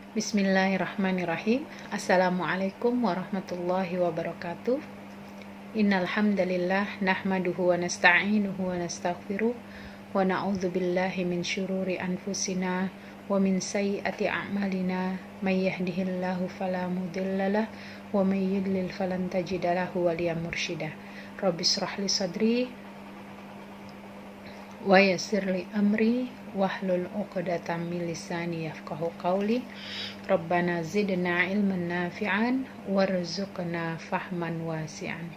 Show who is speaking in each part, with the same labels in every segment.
Speaker 1: Bismillahirrahmanirrahim. Assalamualaikum warahmatullahi wabarakatuh. Innal hamdalillah nahmaduhu wa nasta'inuhu wa nastaghfiruh wa na'udzu billahi min syururi anfusina wa min sayyiati a'malina may yahdihillahu fala mudhillalah wa may yudlil falan tajida lahu waliyan mursyida. Rabbis shrah li sadri wa yassir li amri wahlul 'uqdatam min lisani yafqahu qawli. Rabbana zidna ilman nafi'an warzuqna fahman wasi'an.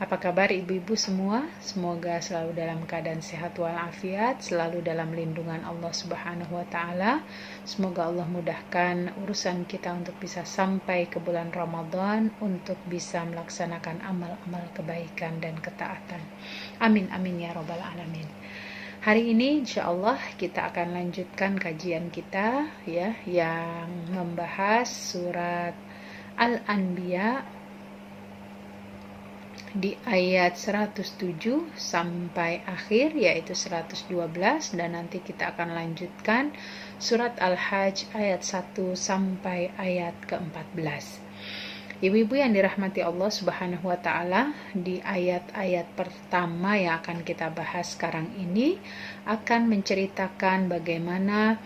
Speaker 1: Apa kabar ibu-ibu semua? Semoga selalu dalam keadaan sehat walafiat, selalu dalam lindungan Allah Subhanahu wa taala. Semoga Allah mudahkan urusan kita untuk bisa sampai ke bulan Ramadan, untuk bisa melaksanakan amal-amal kebaikan dan ketaatan. Amin amin ya rabbal alamin. Hari ini insya Allah kita akan lanjutkan kajian kita ya, yang membahas surat Al-Anbiya di ayat 107 sampai akhir, yaitu 112, dan nanti kita akan lanjutkan surat Al-Hajj ayat 1 sampai ayat ke-14. Ibu-ibu yang dirahmati Allah Subhanahu wa taala, di ayat-ayat pertama yang akan kita bahas sekarang ini akan menceritakan bagaimana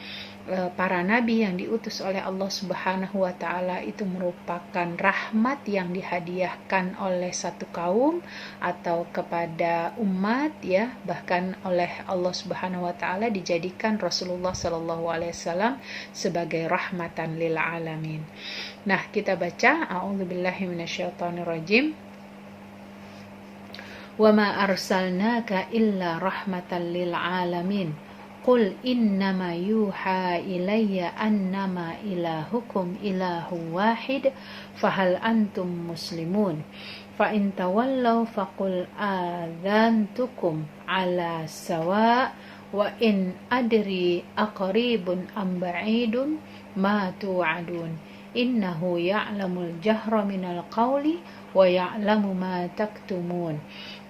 Speaker 1: para nabi yang diutus oleh Allah Subhanahu wa taala itu merupakan rahmat yang dihadiahkan oleh satu kaum atau kepada umat ya, bahkan oleh Allah Subhanahu wa taala dijadikan Rasulullah sallallahu alaihi wasallam sebagai rahmatan lil alamin. Nah, kita baca a'udzubillahi minasyaitonirrajim. Wa ma arsalnaka illa rahmatan lil alamin. Qul innama yuha ilayya annama ilahukum ilahu wahid fahal antum muslimun. Fa in tawallaw faqul adzantukum ala sawa wa in adri aqribun am ba'idun ma tu'adun. Innahu ya'lamul jahra minal qawli wa ya'lamu ma taktumun.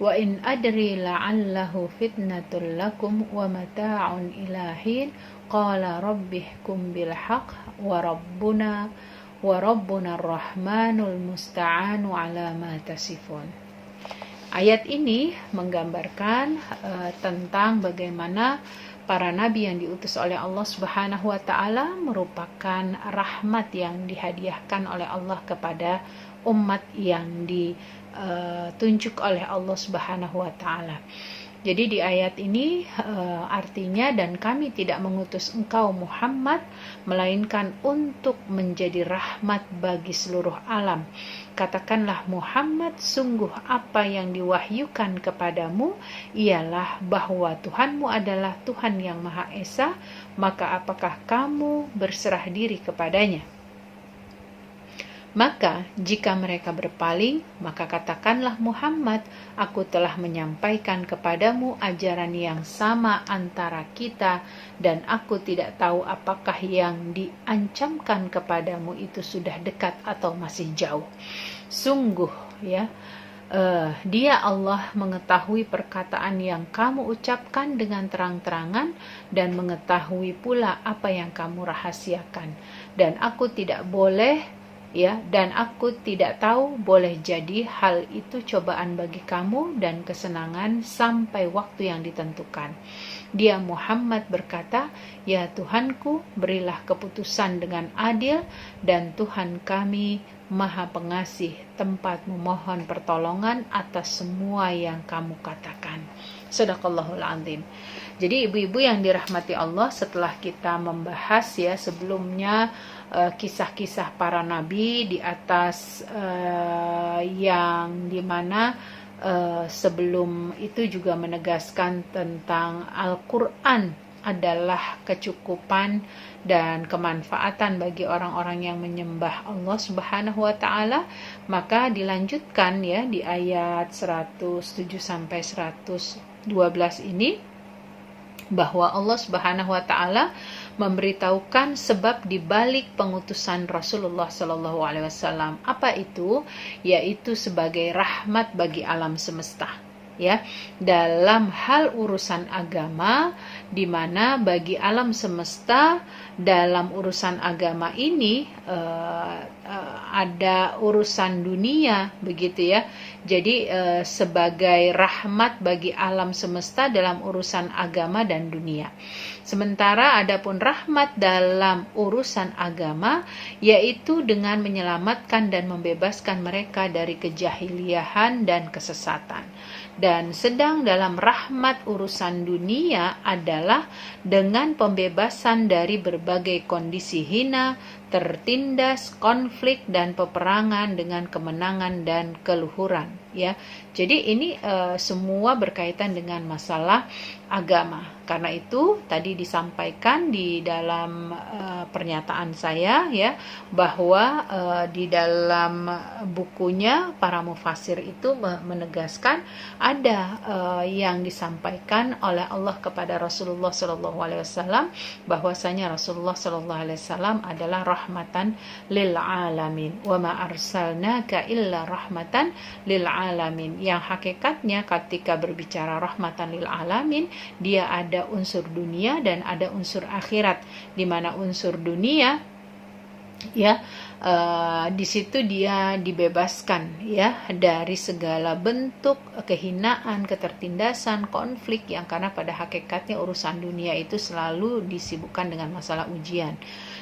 Speaker 1: Wa in adri la'allahu fitnatul lakum wa mata'un ilahin qala rabbihkum bil haqq wa rabbuna ar-rahmanul musta'anu ala ma tasifun. Ayat ini menggambarkan tentang bagaimana para nabi yang diutus oleh Allah Subhanahu wa taala merupakan rahmat yang dihadiahkan oleh Allah kepada umat yang ditunjuk oleh Allah Subhanahu wa taala. Jadi di ayat ini artinya, dan kami tidak mengutus engkau Muhammad melainkan untuk menjadi rahmat bagi seluruh alam. Katakanlah Muhammad, sungguh apa yang diwahyukan kepadamu ialah bahwa Tuhanmu adalah Tuhan yang Maha Esa, maka apakah kamu berserah diri kepadanya? Maka jika mereka berpaling, maka katakanlah Muhammad, aku telah menyampaikan kepadamu ajaran yang sama antara kita, dan aku tidak tahu apakah yang diancamkan kepadamu itu sudah dekat atau masih jauh. Sungguh ya, Dia Allah mengetahui perkataan yang kamu ucapkan dengan terang-terangan dan mengetahui pula apa yang kamu rahasiakan. Dan aku tidak tahu, boleh jadi hal itu cobaan bagi kamu dan kesenangan sampai waktu yang ditentukan. Dia Muhammad berkata, ya Tuhanku, berilah keputusan dengan adil, dan Tuhan kami Maha Pengasih, tempat memohon pertolongan atas semua yang kamu katakan. Shadaqallahul azim. Jadi ibu-ibu yang dirahmati Allah, setelah kita membahas ya sebelumnya kisah-kisah para nabi di atas yang dimana sebelum itu juga menegaskan tentang Al-Quran adalah kecukupan dan kemanfaatan bagi orang-orang yang menyembah Allah Subhanahu wa taala, maka dilanjutkan ya di ayat 107 sampai 112 ini bahwa Allah Subhanahu wa taala memberitahukan sebab dibalik pengutusan Rasulullah Shallallahu alaihi wasallam. Apa itu? Yaitu sebagai rahmat bagi alam semesta. Ya, dalam hal urusan agama, di mana bagi alam semesta dalam urusan agama ini ada urusan dunia, begitu ya. Jadi sebagai rahmat bagi alam semesta dalam urusan agama dan dunia. Sementara adapun rahmat dalam urusan agama yaitu dengan menyelamatkan dan membebaskan mereka dari kejahiliahan dan kesesatan. Dan sedang dalam rahmat urusan dunia adalah dengan pembebasan dari berbagai kondisi hina, tertindas, konflik dan peperangan dengan kemenangan dan keluhuran, ya. Jadi ini semua berkaitan dengan masalah agama. Karena itu tadi disampaikan di dalam pernyataan saya, ya, bahwa di dalam bukunya para mufassir itu menegaskan ada yang disampaikan oleh Allah kepada Rasulullah SAW, bahwasanya Rasulullah SAW adalah rahmatan lil alamin. Wa ma arsalnaka illa rahmatan lil alamin. Yang hakikatnya ketika berbicara rahmatan lil alamin, dia ada unsur dunia dan ada unsur akhirat, di mana unsur dunia, ya, di situ dia dibebaskan, ya, dari segala bentuk kehinaan, ketertindasan, konflik yang karena pada hakikatnya urusan dunia itu selalu disibukkan dengan masalah ujian.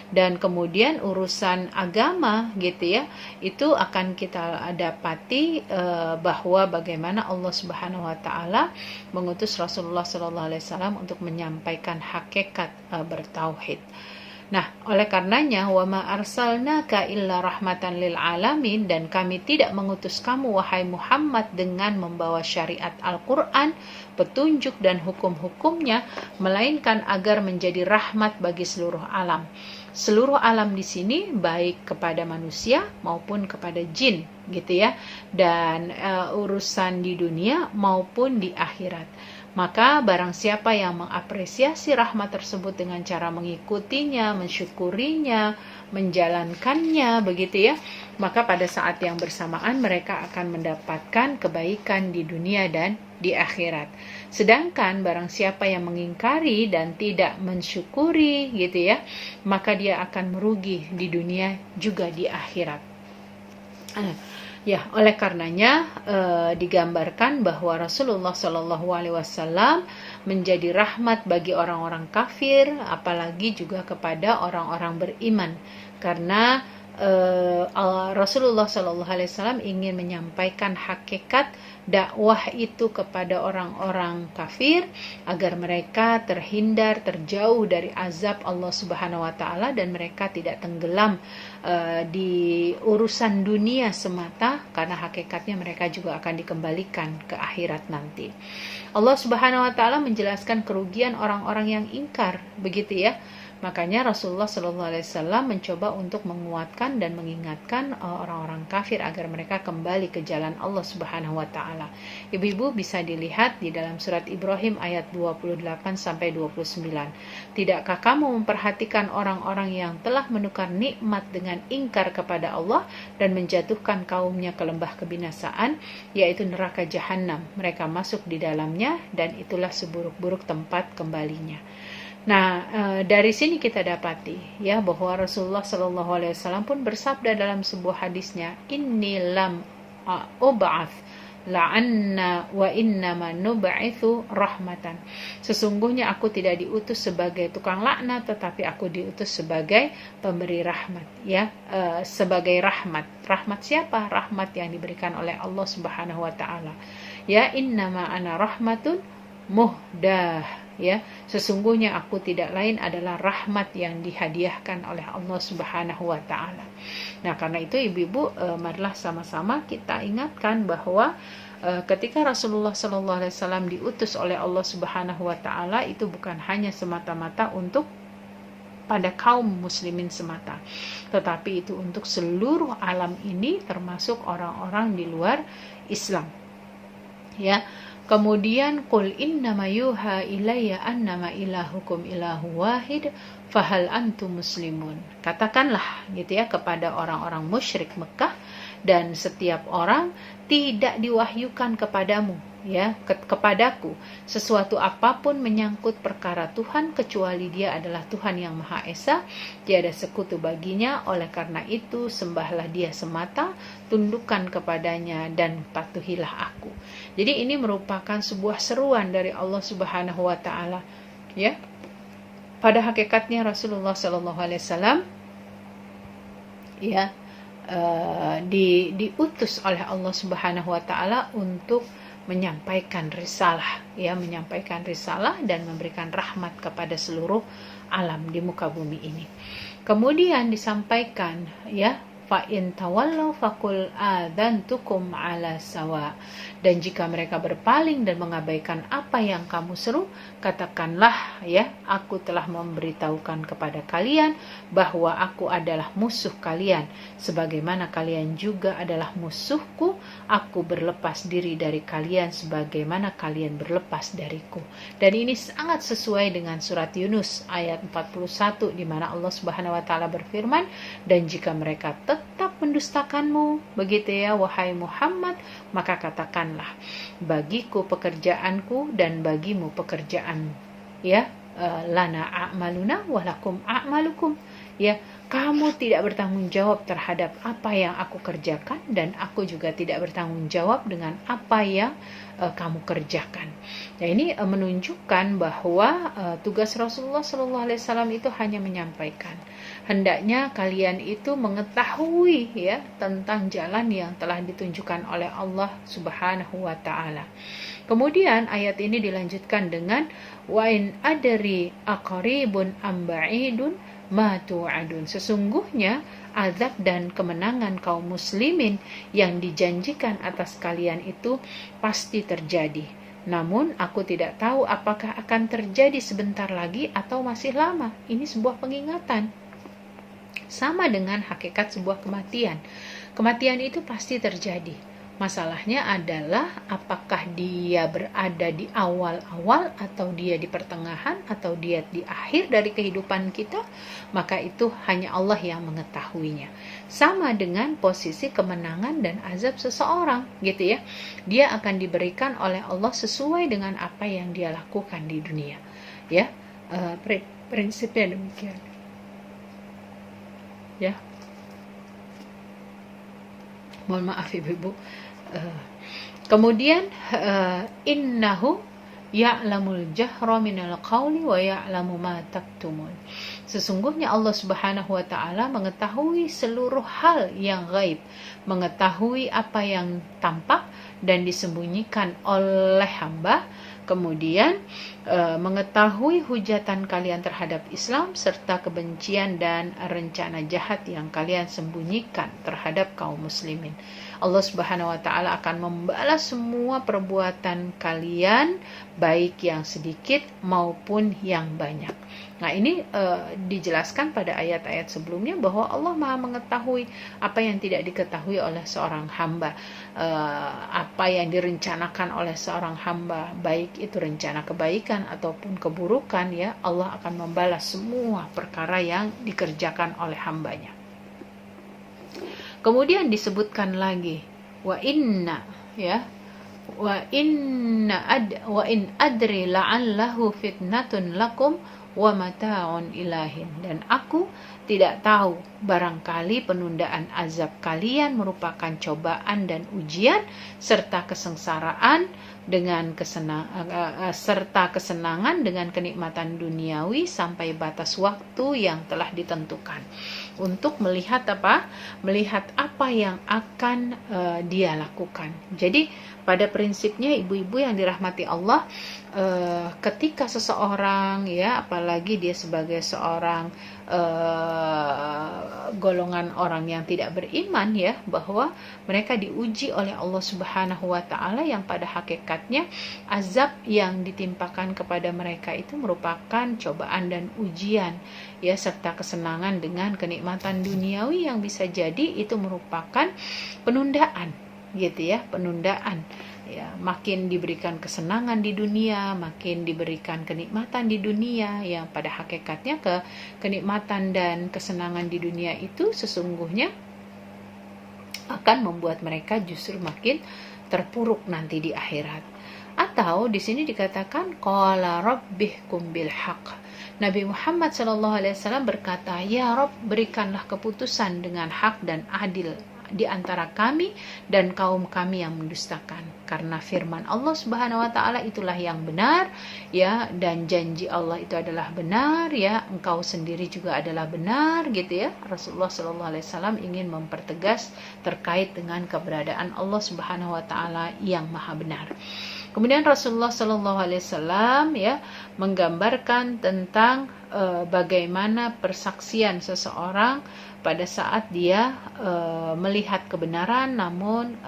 Speaker 1: Dan kemudian urusan agama, gitu ya, itu akan kita dapati bahwa bagaimana Allah Subhanahu wa taala mengutus Rasulullah SAW untuk menyampaikan hakikat bertauhid. Nah, oleh karenanya wa ma arsalnaka illa rahmatan lil alamin, dan kami tidak mengutus kamu wahai Muhammad dengan membawa syariat Al-Qur'an, petunjuk dan hukum-hukumnya, melainkan agar menjadi rahmat bagi seluruh alam. Seluruh alam di sini baik kepada manusia maupun kepada jin, gitu ya. Dan urusan di dunia maupun di akhirat. Maka barang siapa yang mengapresiasi rahmat tersebut dengan cara mengikutinya, mensyukurinya, menjalankannya, begitu ya, maka pada saat yang bersamaan mereka akan mendapatkan kebaikan di dunia dan di akhirat. Sedangkan barang siapa yang mengingkari dan tidak mensyukuri, gitu ya, maka dia akan merugi di dunia juga di akhirat. Ya, oleh karenanya digambarkan bahwa Rasulullah SAW menjadi rahmat bagi orang-orang kafir, apalagi juga kepada orang-orang beriman. Karena Rasulullah SAW ingin menyampaikan hakikat dakwah itu kepada orang-orang kafir agar mereka terhindar, terjauh dari azab Allah Subhanahu wa taala, dan mereka tidak tenggelam di urusan dunia semata, karena hakikatnya mereka juga akan dikembalikan ke akhirat nanti. Allah Subhanahu wa taala menjelaskan kerugian orang-orang yang ingkar, begitu ya. Makanya Rasulullah SAW mencoba untuk menguatkan dan mengingatkan orang-orang kafir agar mereka kembali ke jalan Allah Subhanahu wa taala. Ibu-ibu bisa dilihat di dalam surat Ibrahim ayat 28-29. Tidakkah kamu memperhatikan orang-orang yang telah menukar nikmat dengan ingkar kepada Allah dan menjatuhkan kaumnya ke lembah kebinasaan, yaitu neraka jahanam. Mereka masuk di dalamnya dan itulah seburuk-buruk tempat kembalinya. Nah, dari sini kita dapati ya bahwa Rasulullah SAW pun bersabda dalam sebuah hadisnya, inni lam ub'ath la'anna wa innama nub'ithu rahmatan. Sesungguhnya aku tidak diutus sebagai tukang laknat, tetapi aku diutus sebagai pemberi rahmat, ya, sebagai rahmat. Rahmat siapa? Rahmat yang diberikan oleh Allah Subhanahu wa taala. Ya, innama ana rahmatun muhdah. Ya, sesungguhnya aku tidak lain adalah rahmat yang dihadiahkan oleh Allah Subhanahu wa taala. Nah, karena itu ibu-ibu, marilah sama-sama kita ingatkan bahwa ketika Rasulullah SAW diutus oleh Allah Subhanahu wa taala, itu bukan hanya semata-mata untuk pada kaum muslimin semata, tetapi itu untuk seluruh alam ini, termasuk orang-orang di luar Islam. Ya. Kemudian qul innama yuha ilayya annama ilahukum ilahu wahid fahal antum muslimun. Katakanlah gitu ya kepada orang-orang musyrik Mekah dan setiap orang tidak diwahyukan kepadamu, ya, kepadaku sesuatu apapun menyangkut perkara Tuhan kecuali Dia adalah Tuhan yang Maha Esa, tiada sekutu baginya. Oleh karena itu sembahlah Dia semata, tundukkan kepadanya dan patuhilah aku. Jadi ini merupakan sebuah seruan dari Allah Subhanahu wa taala, ya. Pada hakikatnya Rasulullah Shallallahu alaihi wasallam, ya, diutus oleh Allah Subhanahu wa taala untuk menyampaikan risalah, ya, menyampaikan risalah dan memberikan rahmat kepada seluruh alam di muka bumi ini. Kemudian disampaikan, ya, fa in tawallau faqul adzantukum ala sawa. Dan jika mereka berpaling dan mengabaikan apa yang kamu seru, katakanlah, ya, aku telah memberitahukan kepada kalian bahwa aku adalah musuh kalian, sebagaimana kalian juga adalah musuhku. Aku berlepas diri dari kalian sebagaimana kalian berlepas dariku. Dan ini sangat sesuai dengan surat Yunus ayat 41, di mana Allah Subhanahu wa taala berfirman, dan jika mereka tetap mendustakanmu, begitu ya wahai Muhammad, maka katakanlah, bagiku pekerjaanku dan bagimu pekerjaan, ya, lana a'maluna walakum a'malukum, ya, kamu tidak bertanggung jawab terhadap apa yang aku kerjakan dan aku juga tidak bertanggung jawab dengan apa yang kamu kerjakan. Nah, ini menunjukkan bahwa tugas Rasulullah SAW itu hanya menyampaikan. Hendaknya kalian itu mengetahui, ya, tentang jalan yang telah ditunjukkan oleh Allah Subhanahu wa taala. Kemudian ayat ini dilanjutkan dengan wa in adri aqribun am ba'idun ma tu'adun. Sesungguhnya azab dan kemenangan kaum muslimin yang dijanjikan atas kalian itu pasti terjadi. Namun aku tidak tahu apakah akan terjadi sebentar lagi atau masih lama. Ini sebuah pengingatan. Sama dengan hakikat sebuah kematian. Kematian itu pasti terjadi. Masalahnya adalah apakah dia berada di awal-awal atau dia di pertengahan atau dia di akhir dari kehidupan kita, maka itu hanya Allah yang mengetahuinya. Sama dengan posisi kemenangan dan azab seseorang, gitu ya. Dia akan diberikan oleh Allah sesuai dengan apa yang dia lakukan di dunia, ya. Prinsipnya demikian, ya. Mohon maaf ibu-ibu. Kemudian innahu ya'lamul jahra minal qawli wa ya'lamu ma taktumun. Sesungguhnya Allah Subhanahu wa taala mengetahui seluruh hal yang gaib, mengetahui apa yang tampak dan disembunyikan oleh hamba. Kemudian mengetahui hujatan kalian terhadap Islam serta kebencian dan rencana jahat yang kalian sembunyikan terhadap kaum muslimin. Allah Subhanahu wa taala akan membalas semua perbuatan kalian, baik yang sedikit maupun yang banyak. Nah, ini dijelaskan pada ayat-ayat sebelumnya bahwa Allah Maha mengetahui apa yang tidak diketahui oleh seorang hamba, apa yang direncanakan oleh seorang hamba, baik itu rencana kebaikan ataupun keburukan, ya, Allah akan membalas semua perkara yang dikerjakan oleh hambanya. Kemudian disebutkan lagi wa inna, ya, wa in adri la'allahu fitnatun lakum wa mata'un ilahin. Dan aku tidak tahu, barangkali penundaan azab kalian merupakan cobaan dan ujian serta kesengsaraan dengan serta kesenangan dengan kenikmatan duniawi sampai batas waktu yang telah ditentukan untuk melihat apa yang akan dia lakukan. Jadi pada prinsipnya ibu-ibu yang dirahmati Allah, ketika seseorang, ya, apalagi dia sebagai seorang golongan orang yang tidak beriman, ya, bahwa mereka diuji oleh Allah Subhanahu wa taala yang pada hakikatnya azab yang ditimpakan kepada mereka itu merupakan cobaan dan ujian, ya, serta kesenangan dengan kenikmatan duniawi yang bisa jadi itu merupakan penundaan, gitu ya, penundaan. Ya, makin diberikan kesenangan di dunia, makin diberikan kenikmatan di dunia, yang pada hakikatnya kenikmatan dan kesenangan di dunia itu sesungguhnya akan membuat mereka justru makin terpuruk nanti di akhirat. Atau di sini dikatakan qala rabbihkum bil haqq. Nabi Muhammad SAW berkata, "Ya Rabb, berikanlah keputusan dengan hak dan adil di antara kami dan kaum kami yang mendustakan." Karena firman Allah Subhanahu wa taala itulah yang benar, ya, dan janji Allah itu adalah benar, ya, engkau sendiri juga adalah benar, gitu ya. Rasulullah SAW ingin mempertegas terkait dengan keberadaan Allah Subhanahu wa taala yang maha benar. Kemudian Rasulullah SAW ya menggambarkan tentang bagaimana persaksian seseorang pada saat dia melihat kebenaran namun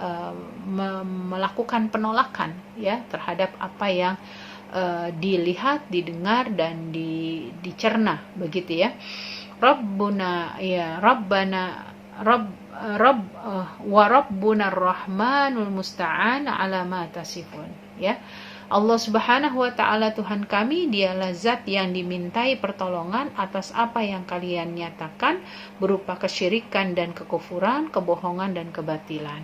Speaker 1: melakukan penolakan ya terhadap apa yang dilihat, didengar dan dicerna, begitu ya. Rabbuna ya Rabbana wa Rabbuna Rahmanul Musta'an ala ma tasifun, ya. Allah Subhanahu wa taala Tuhan kami, dialah zat yang dimintai pertolongan atas apa yang kalian nyatakan berupa kesyirikan dan kekufuran, kebohongan dan kebatilan.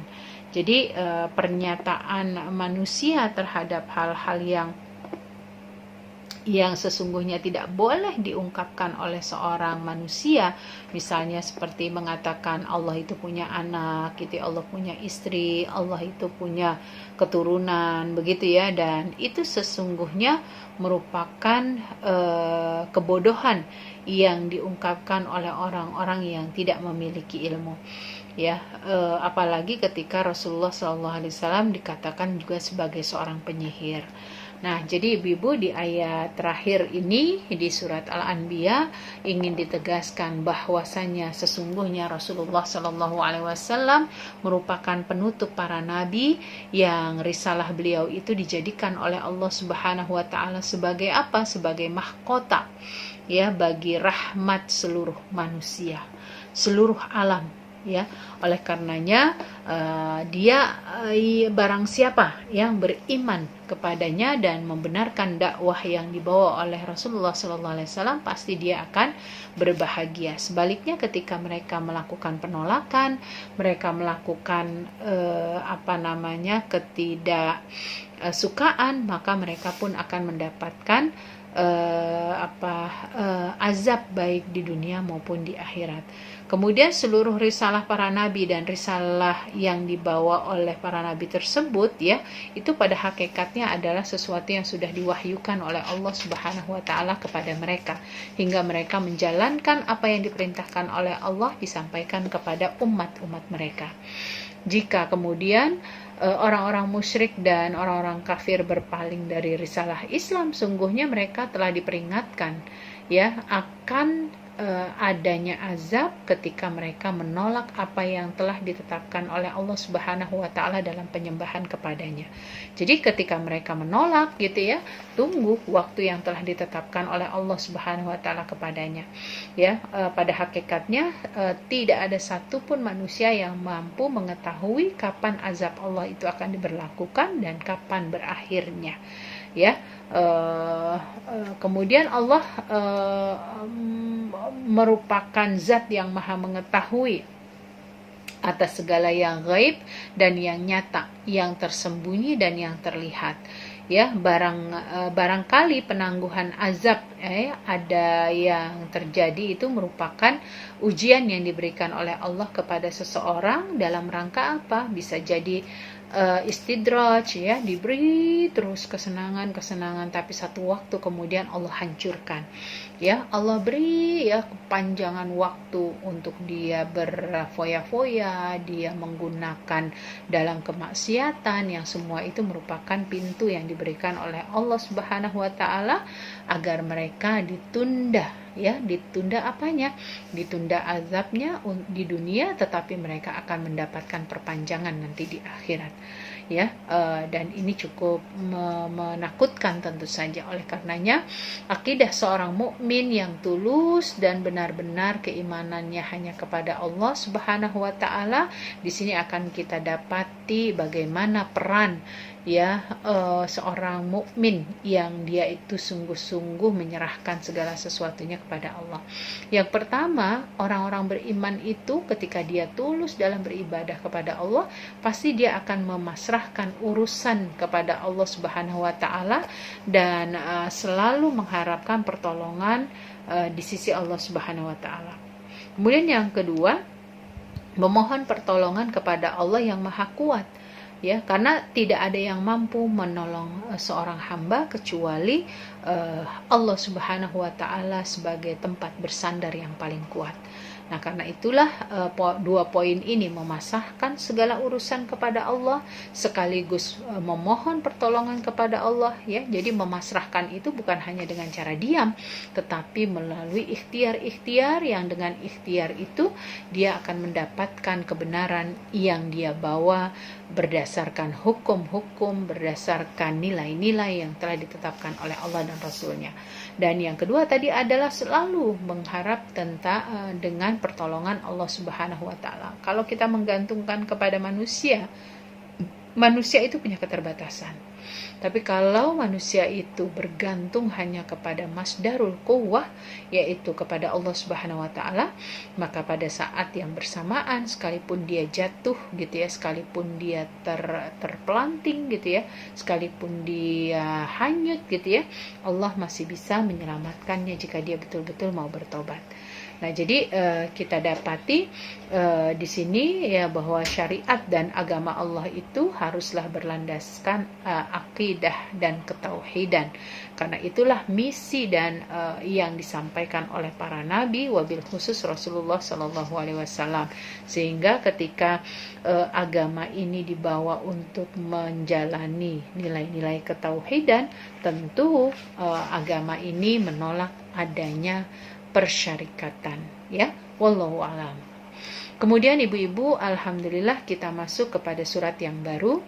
Speaker 1: Jadi pernyataan manusia terhadap hal-hal yang sesungguhnya tidak boleh diungkapkan oleh seorang manusia, misalnya seperti mengatakan Allah itu punya anak, gitu, Allah punya istri, Allah itu punya keturunan, begitu ya, dan itu sesungguhnya merupakan kebodohan yang diungkapkan oleh orang-orang yang tidak memiliki ilmu, ya. Apalagi ketika Rasulullah SAW dikatakan juga sebagai seorang penyihir. Nah, jadi ibu-ibu, di ayat terakhir ini di surat Al-Anbiya ingin ditegaskan bahwasanya sesungguhnya Rasulullah SAW merupakan penutup para nabi yang risalah beliau itu dijadikan oleh Allah Subhanahu wa taala sebagai apa? Sebagai mahkota, ya, bagi rahmat seluruh manusia, seluruh alam, ya. Oleh karenanya barang siapa yang beriman kepadanya dan membenarkan dakwah yang dibawa oleh Rasulullah SAW, pasti dia akan berbahagia. Sebaliknya, ketika mereka melakukan penolakan, mereka melakukan ketidaksukaan, maka mereka pun akan mendapatkan azab baik di dunia maupun di akhirat. Kemudian seluruh risalah para nabi dan risalah yang dibawa oleh para nabi tersebut, ya, itu pada hakikatnya adalah sesuatu yang sudah diwahyukan oleh Allah Subhanahu wa taala kepada mereka, hingga mereka menjalankan apa yang diperintahkan oleh Allah disampaikan kepada umat-umat mereka. Jika kemudian orang-orang musyrik dan orang-orang kafir berpaling dari risalah Islam, sungguhnya mereka telah diperingatkan, ya, akan adanya azab ketika mereka menolak apa yang telah ditetapkan oleh Allah Subhanahu wa taala dalam penyembahan kepadanya. Jadi ketika mereka menolak, gitu ya, tunggu waktu yang telah ditetapkan oleh Allah Subhanahu wa taala kepadanya. Ya, pada hakikatnya tidak ada satupun manusia yang mampu mengetahui kapan azab Allah itu akan diberlakukan dan kapan berakhirnya. Ya, kemudian Allah merupakan zat yang maha mengetahui atas segala yang gaib dan yang nyata, yang tersembunyi dan yang terlihat. Ya, barangkali penangguhan azab ada yang terjadi itu merupakan ujian yang diberikan oleh Allah kepada seseorang dalam rangka apa? Bisa jadi istidraj, ya, diberi terus kesenangan, tapi satu waktu kemudian Allah hancurkan, ya. Allah beri, ya, kepanjangan waktu untuk dia berfoya-foya, dia menggunakan dalam kemaksiatan, yang semua itu merupakan pintu yang diberikan oleh Allah Subhanahu wa taala agar mereka ditunda, ya, ditunda apanya? Ditunda azabnya di dunia, tetapi mereka akan mendapatkan perpanjangan nanti di akhirat, ya. Dan ini cukup menakutkan tentu saja. Oleh karenanya, akidah seorang mukmin yang tulus dan benar-benar keimanannya hanya kepada Allah Subhanahu wa taala, di sini akan kita dapati bagaimana peran, ya seorang mukmin yang dia itu sungguh-sungguh menyerahkan segala sesuatunya kepada Allah. Yang pertama, orang-orang beriman itu ketika dia tulus dalam beribadah kepada Allah, pasti dia akan memasrahkan urusan kepada Allah Subhanahu wa taala dan selalu mengharapkan pertolongan di sisi Allah Subhanahu wa taala. Kemudian yang kedua, memohon pertolongan kepada Allah yang Maha Kuat. Ya, karena tidak ada yang mampu menolong seorang hamba kecuali Allah Subhanahu wa taala sebagai tempat bersandar yang paling kuat. Nah, karena itulah dua poin ini, memasrahkan segala urusan kepada Allah sekaligus memohon pertolongan kepada Allah, ya. Jadi memasrahkan itu bukan hanya dengan cara diam, tetapi melalui ikhtiar-ikhtiar yang dengan ikhtiar itu dia akan mendapatkan kebenaran yang dia bawa berdasarkan hukum-hukum, berdasarkan nilai-nilai yang telah ditetapkan oleh Allah dan Rasul-Nya. Dan yang kedua tadi adalah selalu mengharap tentang dengan pertolongan Allah Subhanahu wa taala. Kalau kita menggantungkan kepada manusia itu punya keterbatasan. Tapi kalau manusia itu bergantung hanya kepada masdarul quwwah, yaitu kepada Allah Subhanahu wa taala, maka pada saat yang bersamaan sekalipun dia jatuh gitu ya, sekalipun dia terpelanting gitu ya, sekalipun dia hanyut gitu ya, Allah masih bisa menyelamatkannya jika dia betul-betul mau bertobat. Nah, jadi kita dapati di sini ya bahwa syariat dan agama Allah itu haruslah berlandaskan akidah dan ketauhidan. Karena itulah misi dan yang disampaikan oleh para nabi, wabil khusus Rasulullah Shallallahu Alaihi Wasallam. Sehingga ketika agama ini dibawa untuk menjalani nilai-nilai ketauhidan, tentu agama ini menolak adanya persyarikatan, ya. Wallahu alam. Kemudian ibu-ibu, alhamdulillah kita masuk kepada surat yang baru,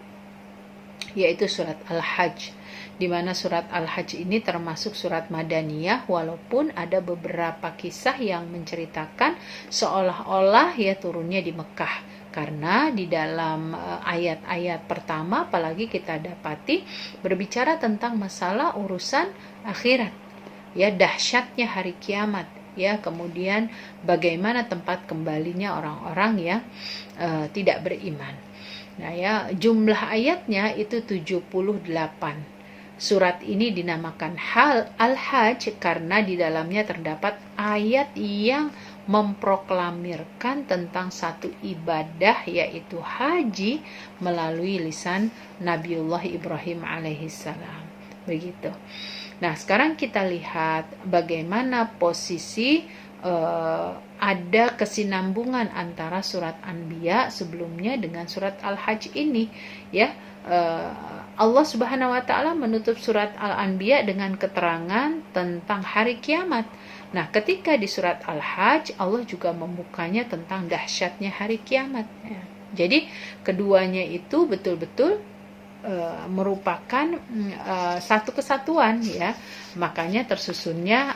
Speaker 1: yaitu surat Al-Hajj. Di mana surat Al-Hajj ini termasuk surat Madaniyah, walaupun ada beberapa kisah yang menceritakan seolah-olah ya turunnya di Mekah. Karena di dalam ayat-ayat pertama apalagi kita dapati berbicara tentang masalah urusan akhirat, ya, dahsyatnya hari kiamat, ya, kemudian bagaimana tempat kembalinya orang-orang yang tidak beriman. Nah, ya, jumlah ayatnya itu 78. Surat ini dinamakan Al-Hajj karena di dalamnya terdapat ayat yang memproklamirkan tentang satu ibadah, yaitu haji melalui lisan Nabiullah Ibrahim alaihissalam. Begitu. Nah, sekarang kita lihat bagaimana posisi ada kesinambungan antara surat Anbiya sebelumnya dengan surat Al-Hajj ini, ya. Allah Subhanahu wa taala menutup surat Al-Anbiya dengan keterangan tentang hari kiamat. Nah, ketika di surat Al-Hajj Allah juga membukanya tentang dahsyatnya hari kiamat, ya. Jadi keduanya itu betul-betul merupakan satu kesatuan, ya. Makanya tersusunnya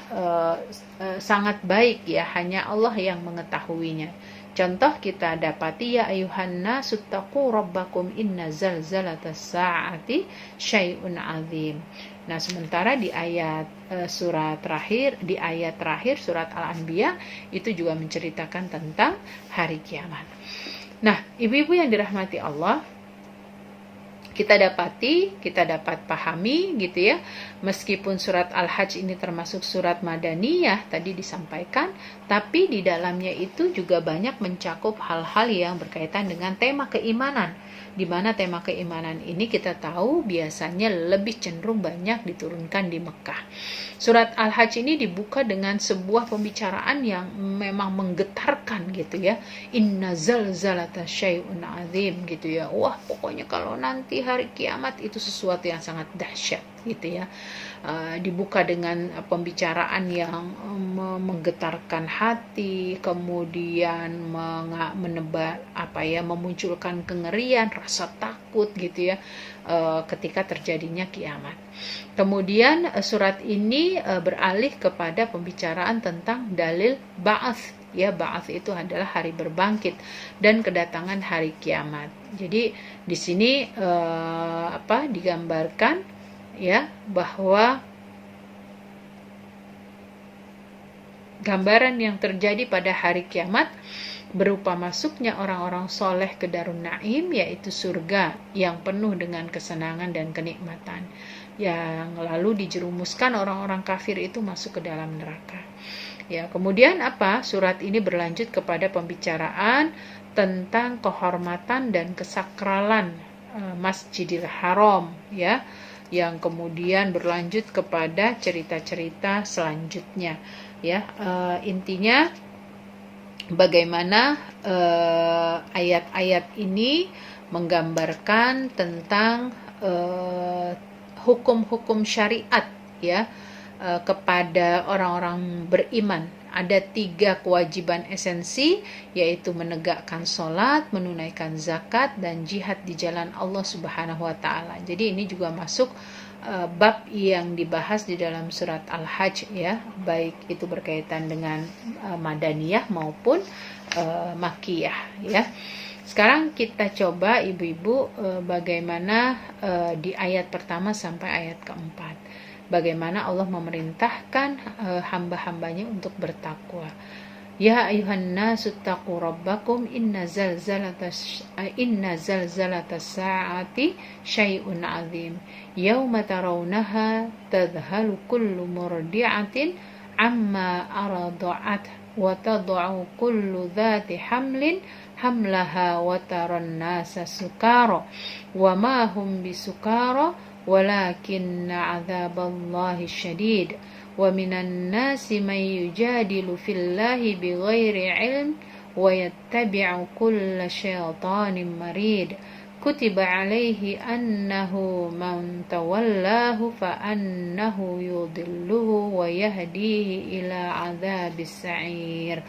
Speaker 1: sangat baik, ya, hanya Allah yang mengetahuinya. Contoh kita dapati, ya ayuhan nasu taqu rabbakum inna zalzalatas saati syai'un azim. Nah, sementara di ayat di ayat terakhir surat Al-Anbiya itu juga menceritakan tentang hari kiamat. Nah, ibu-ibu yang dirahmati Allah, kita dapat pahami gitu ya, meskipun surat Al-Hajj ini termasuk surat Madaniyah tadi disampaikan, tapi di dalamnya itu juga banyak mencakup hal-hal yang berkaitan dengan tema keimanan, di mana tema keimanan ini kita tahu biasanya lebih cenderung banyak diturunkan di Mekah. Surat Al-Hajj ini dibuka dengan sebuah pembicaraan yang memang menggetarkan gitu ya. Inna zalzalata syai'un azim gitu ya. Wah, pokoknya kalau nanti hari kiamat itu sesuatu yang sangat dahsyat gitu ya. Dibuka dengan pembicaraan yang menggetarkan hati, kemudian memunculkan kengerian, rasa takut gitu ya, ketika terjadinya kiamat. Kemudian surat ini beralih kepada pembicaraan tentang dalil ba'ats, Ya, ba'ats itu adalah hari berbangkit dan kedatangan hari kiamat. Jadi di sini digambarkan ya bahwa gambaran yang terjadi pada hari kiamat berupa masuknya orang-orang soleh ke Darun Naim, yaitu surga yang penuh dengan kesenangan dan kenikmatan, yang lalu dijerumuskan orang-orang kafir itu masuk ke dalam neraka. Ya, kemudian surat ini berlanjut kepada pembicaraan tentang kehormatan dan kesakralan Masjidil Haram, ya, yang kemudian berlanjut kepada cerita-cerita selanjutnya. Ya, intinya bagaimana ayat-ayat ini menggambarkan tentang hukum-hukum syariat, ya, kepada orang-orang beriman. Ada 3 kewajiban esensi, yaitu menegakkan sholat, menunaikan zakat, dan jihad di jalan Allah Subhanahu wa Ta'ala. Jadi ini juga masuk bab yang dibahas di dalam surat Al-Hajj, ya, baik itu berkaitan dengan Madaniyah maupun Makkiyah, ya. Sekarang kita coba ibu-ibu bagaimana di ayat pertama sampai ayat keempat, bagaimana Allah memerintahkan hamba-hambanya untuk bertakwa. Ya ayuhan nasu taqu rabbakum inna zalzalatas sa'ati syai'un 'azim yauma tarawunaha tadhhalu kullu murdi'atin amma arada'at wa tad'u kullu dhati hamlin hamlaha wa taran nasa sukara wa ma hum bisukara walakinna 'adzaballahi syadid wa minan nasi may yujadilu fillahi bighairi ilm wa yattabi'u kulla syaitanin marid kutiba alaihi annahu man tawallahu fa annahu yudilluhu wa yahdihi ila 'adzabis sa'ir.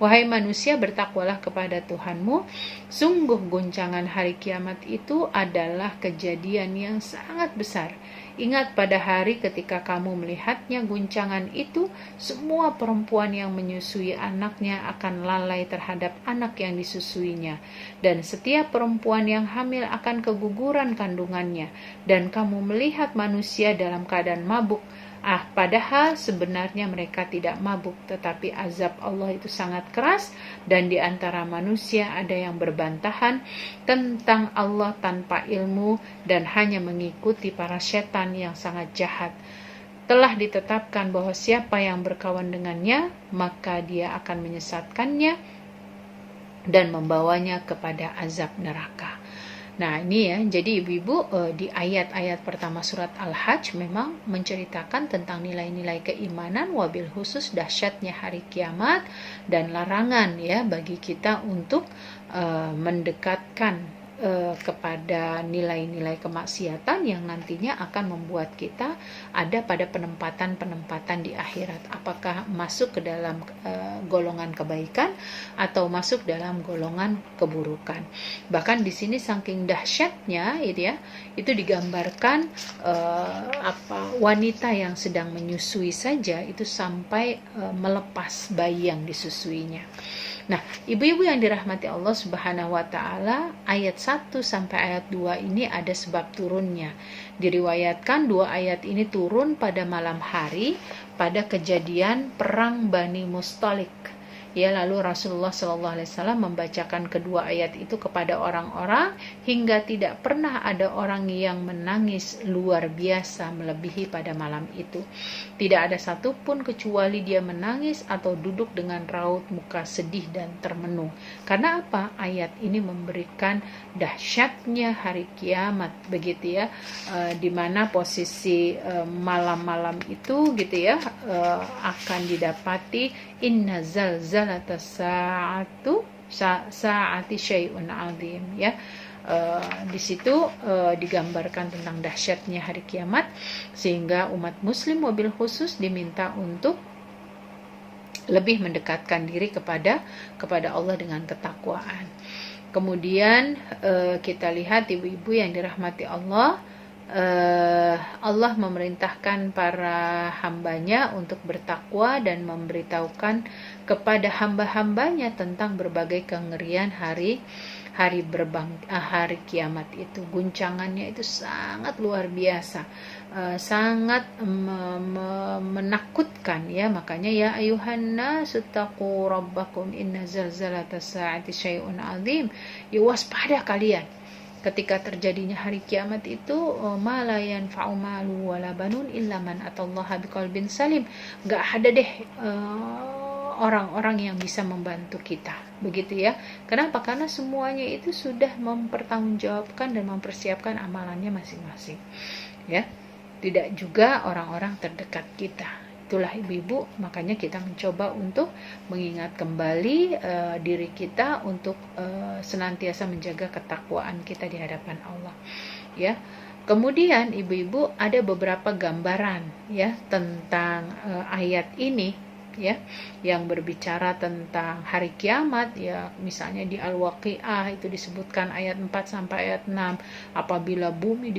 Speaker 1: Wahai manusia, bertakwalah kepada Tuhanmu. Sungguh guncangan hari kiamat itu adalah kejadian yang sangat besar. Ingat pada hari ketika kamu melihatnya guncangan itu, semua perempuan yang menyusui anaknya akan lalai terhadap anak yang disusuinya. Dan setiap perempuan yang hamil akan keguguran kandungannya. Dan kamu melihat manusia dalam keadaan mabuk. Padahal sebenarnya mereka tidak mabuk, tetapi azab Allah itu sangat keras, dan di antara manusia ada yang berbantahan tentang Allah tanpa ilmu dan hanya mengikuti para setan yang sangat jahat. Telah ditetapkan bahwa siapa yang berkawan dengannya, maka dia akan menyesatkannya dan membawanya kepada azab neraka. Nah ini ya, jadi ibu-ibu di ayat-ayat pertama surat Al-Hajj memang menceritakan tentang nilai-nilai keimanan, wabil khusus dahsyatnya hari kiamat dan larangan ya bagi kita untuk mendekatkan kepada nilai-nilai kemaksiatan yang nantinya akan membuat kita ada pada penempatan-penempatan di akhirat. Apakah masuk ke dalam golongan kebaikan atau masuk dalam golongan keburukan. Bahkan di sini saking dahsyatnya itu digambarkan wanita yang sedang menyusui saja itu sampai melepas bayi yang disusuinya. Nah, ibu-ibu yang dirahmati Allah Subhanahu wa Ta'ala, ayat 1 sampai ayat 2 ini ada sebab turunnya. Diriwayatkan 2 ayat ini turun pada malam hari pada kejadian perang Bani Mustalik. Ya, lalu Rasulullah SAW membacakan kedua ayat itu kepada orang-orang hingga tidak pernah ada orang yang menangis luar biasa melebihi pada malam itu. Tidak ada satupun kecuali dia menangis atau duduk dengan raut muka sedih dan termenung. Karena apa? Ayat ini memberikan dahsyatnya hari kiamat, begitu ya, di mana posisi malam-malam itu akan didapati inna zalzalatas sa'ati syai'un 'azim ya. Di situ digambarkan tentang dahsyatnya hari kiamat, sehingga umat muslim wabil khusus diminta untuk lebih mendekatkan diri kepada Allah dengan ketakwaan. Kemudian kita lihat ibu-ibu yang dirahmati Allah, Allah memerintahkan para hambanya untuk bertakwa dan memberitahukan kepada hamba-hambanya tentang berbagai kengerian hari kiamat itu. Guncangannya itu sangat luar biasa, sangat menakutkan ya. Makanya ya ayuhan nasu taqu rabbakum inna zalzalatas saati syai'un azim. Ya, waspada kalian ketika terjadinya hari kiamat itu. Ma la yanfa'u malu wala banun illa man atallaha biqalbin salim. Gak ada deh orang-orang yang bisa membantu kita, begitu ya. Kenapa? Karena semuanya itu sudah mempertanggungjawabkan dan mempersiapkan amalannya masing-masing ya. Tidak juga orang-orang terdekat kita. Itulah ibu-ibu, makanya kita mencoba untuk mengingat kembali diri kita untuk senantiasa menjaga ketakwaan kita di hadapan Allah ya. Kemudian ibu-ibu ada beberapa gambaran ya tentang ayat ini ya, yang berbicara tentang hari kiamat ya. Misalnya di Al-Waqiah itu disebutkan ayat 4 sampai ayat 6, apabila bumi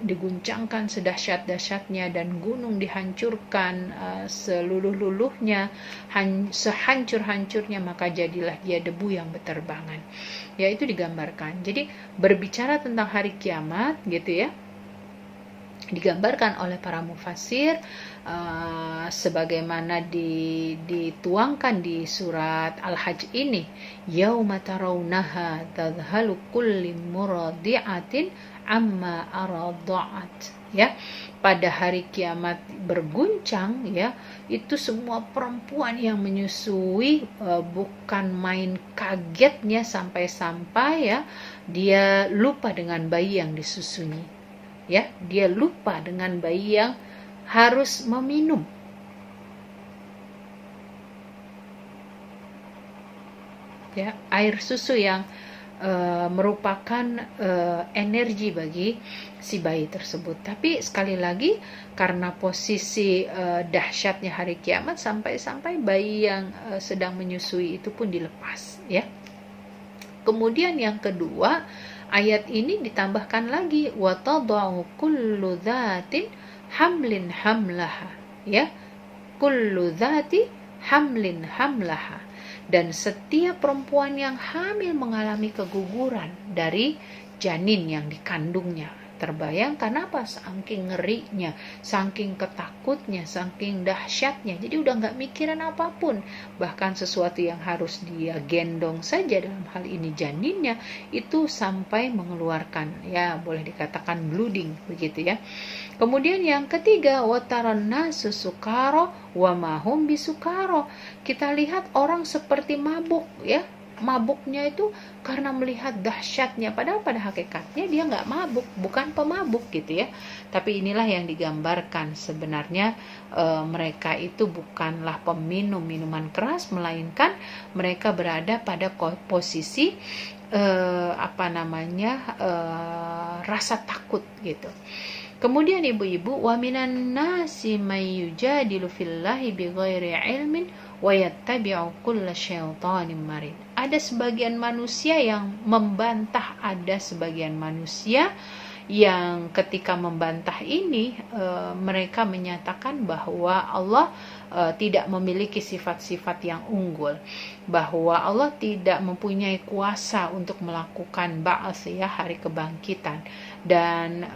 Speaker 1: diguncangkan sedahsyat-dahsyatnya dan gunung dihancurkan seluruh-luluhnya, sehancur-hancurnya, maka jadilah dia debu yang berterbangan. Ya, itu digambarkan. Jadi berbicara tentang hari kiamat gitu ya, digambarkan oleh para mufassir sebagaimana dituangkan di surat Al-Hajj ini, yauma tarawunaha tadhalu kulli muradi'atin amma arada'at ya. Pada hari kiamat berguncang ya, itu semua perempuan yang menyusui bukan main kagetnya sampai-sampai ya dia lupa dengan bayi yang disusunya ya. Dia lupa dengan bayi yang harus meminum ya, air susu yang merupakan energi bagi si bayi tersebut. Tapi sekali lagi, karena posisi dahsyatnya hari kiamat, sampai-sampai bayi yang sedang menyusui itu pun dilepas ya. Kemudian yang kedua, ayat ini ditambahkan lagi, wa tadau kullu dzatin hamlin hamlaha ya, kullu dzati hamlin hamlaha. Dan setiap perempuan yang hamil mengalami keguguran dari janin yang dikandungnya. Terbayangkan apa? Saking ngerinya, saking ketakutnya, saking dahsyatnya. Jadi udah gak mikirin apapun. Bahkan sesuatu yang harus dia gendong saja, dalam hal ini janinnya, itu sampai mengeluarkan, ya boleh dikatakan bleeding, begitu ya. Kemudian yang ketiga, wataran nasu sukaro wa mahum bisukaro. Kita lihat orang seperti mabuk ya. Mabuknya itu karena melihat dahsyatnya, padahal pada hakikatnya dia nggak mabuk, bukan pemabuk gitu ya. Tapi inilah yang digambarkan, sebenarnya mereka itu bukanlah peminum minuman keras, melainkan mereka berada pada posisi rasa takut gitu. Kemudian ibu-ibu, wa minan nasi may yujadilu fillahi bighairi ilmin wa yattabi'u kulla syaitanin marid. Ada sebagian manusia yang membantah, ada sebagian manusia yang ketika membantah ini mereka menyatakan bahwa Allah tidak memiliki sifat-sifat yang unggul, bahwa Allah tidak mempunyai kuasa untuk melakukan ba'ats ya, hari kebangkitan, dan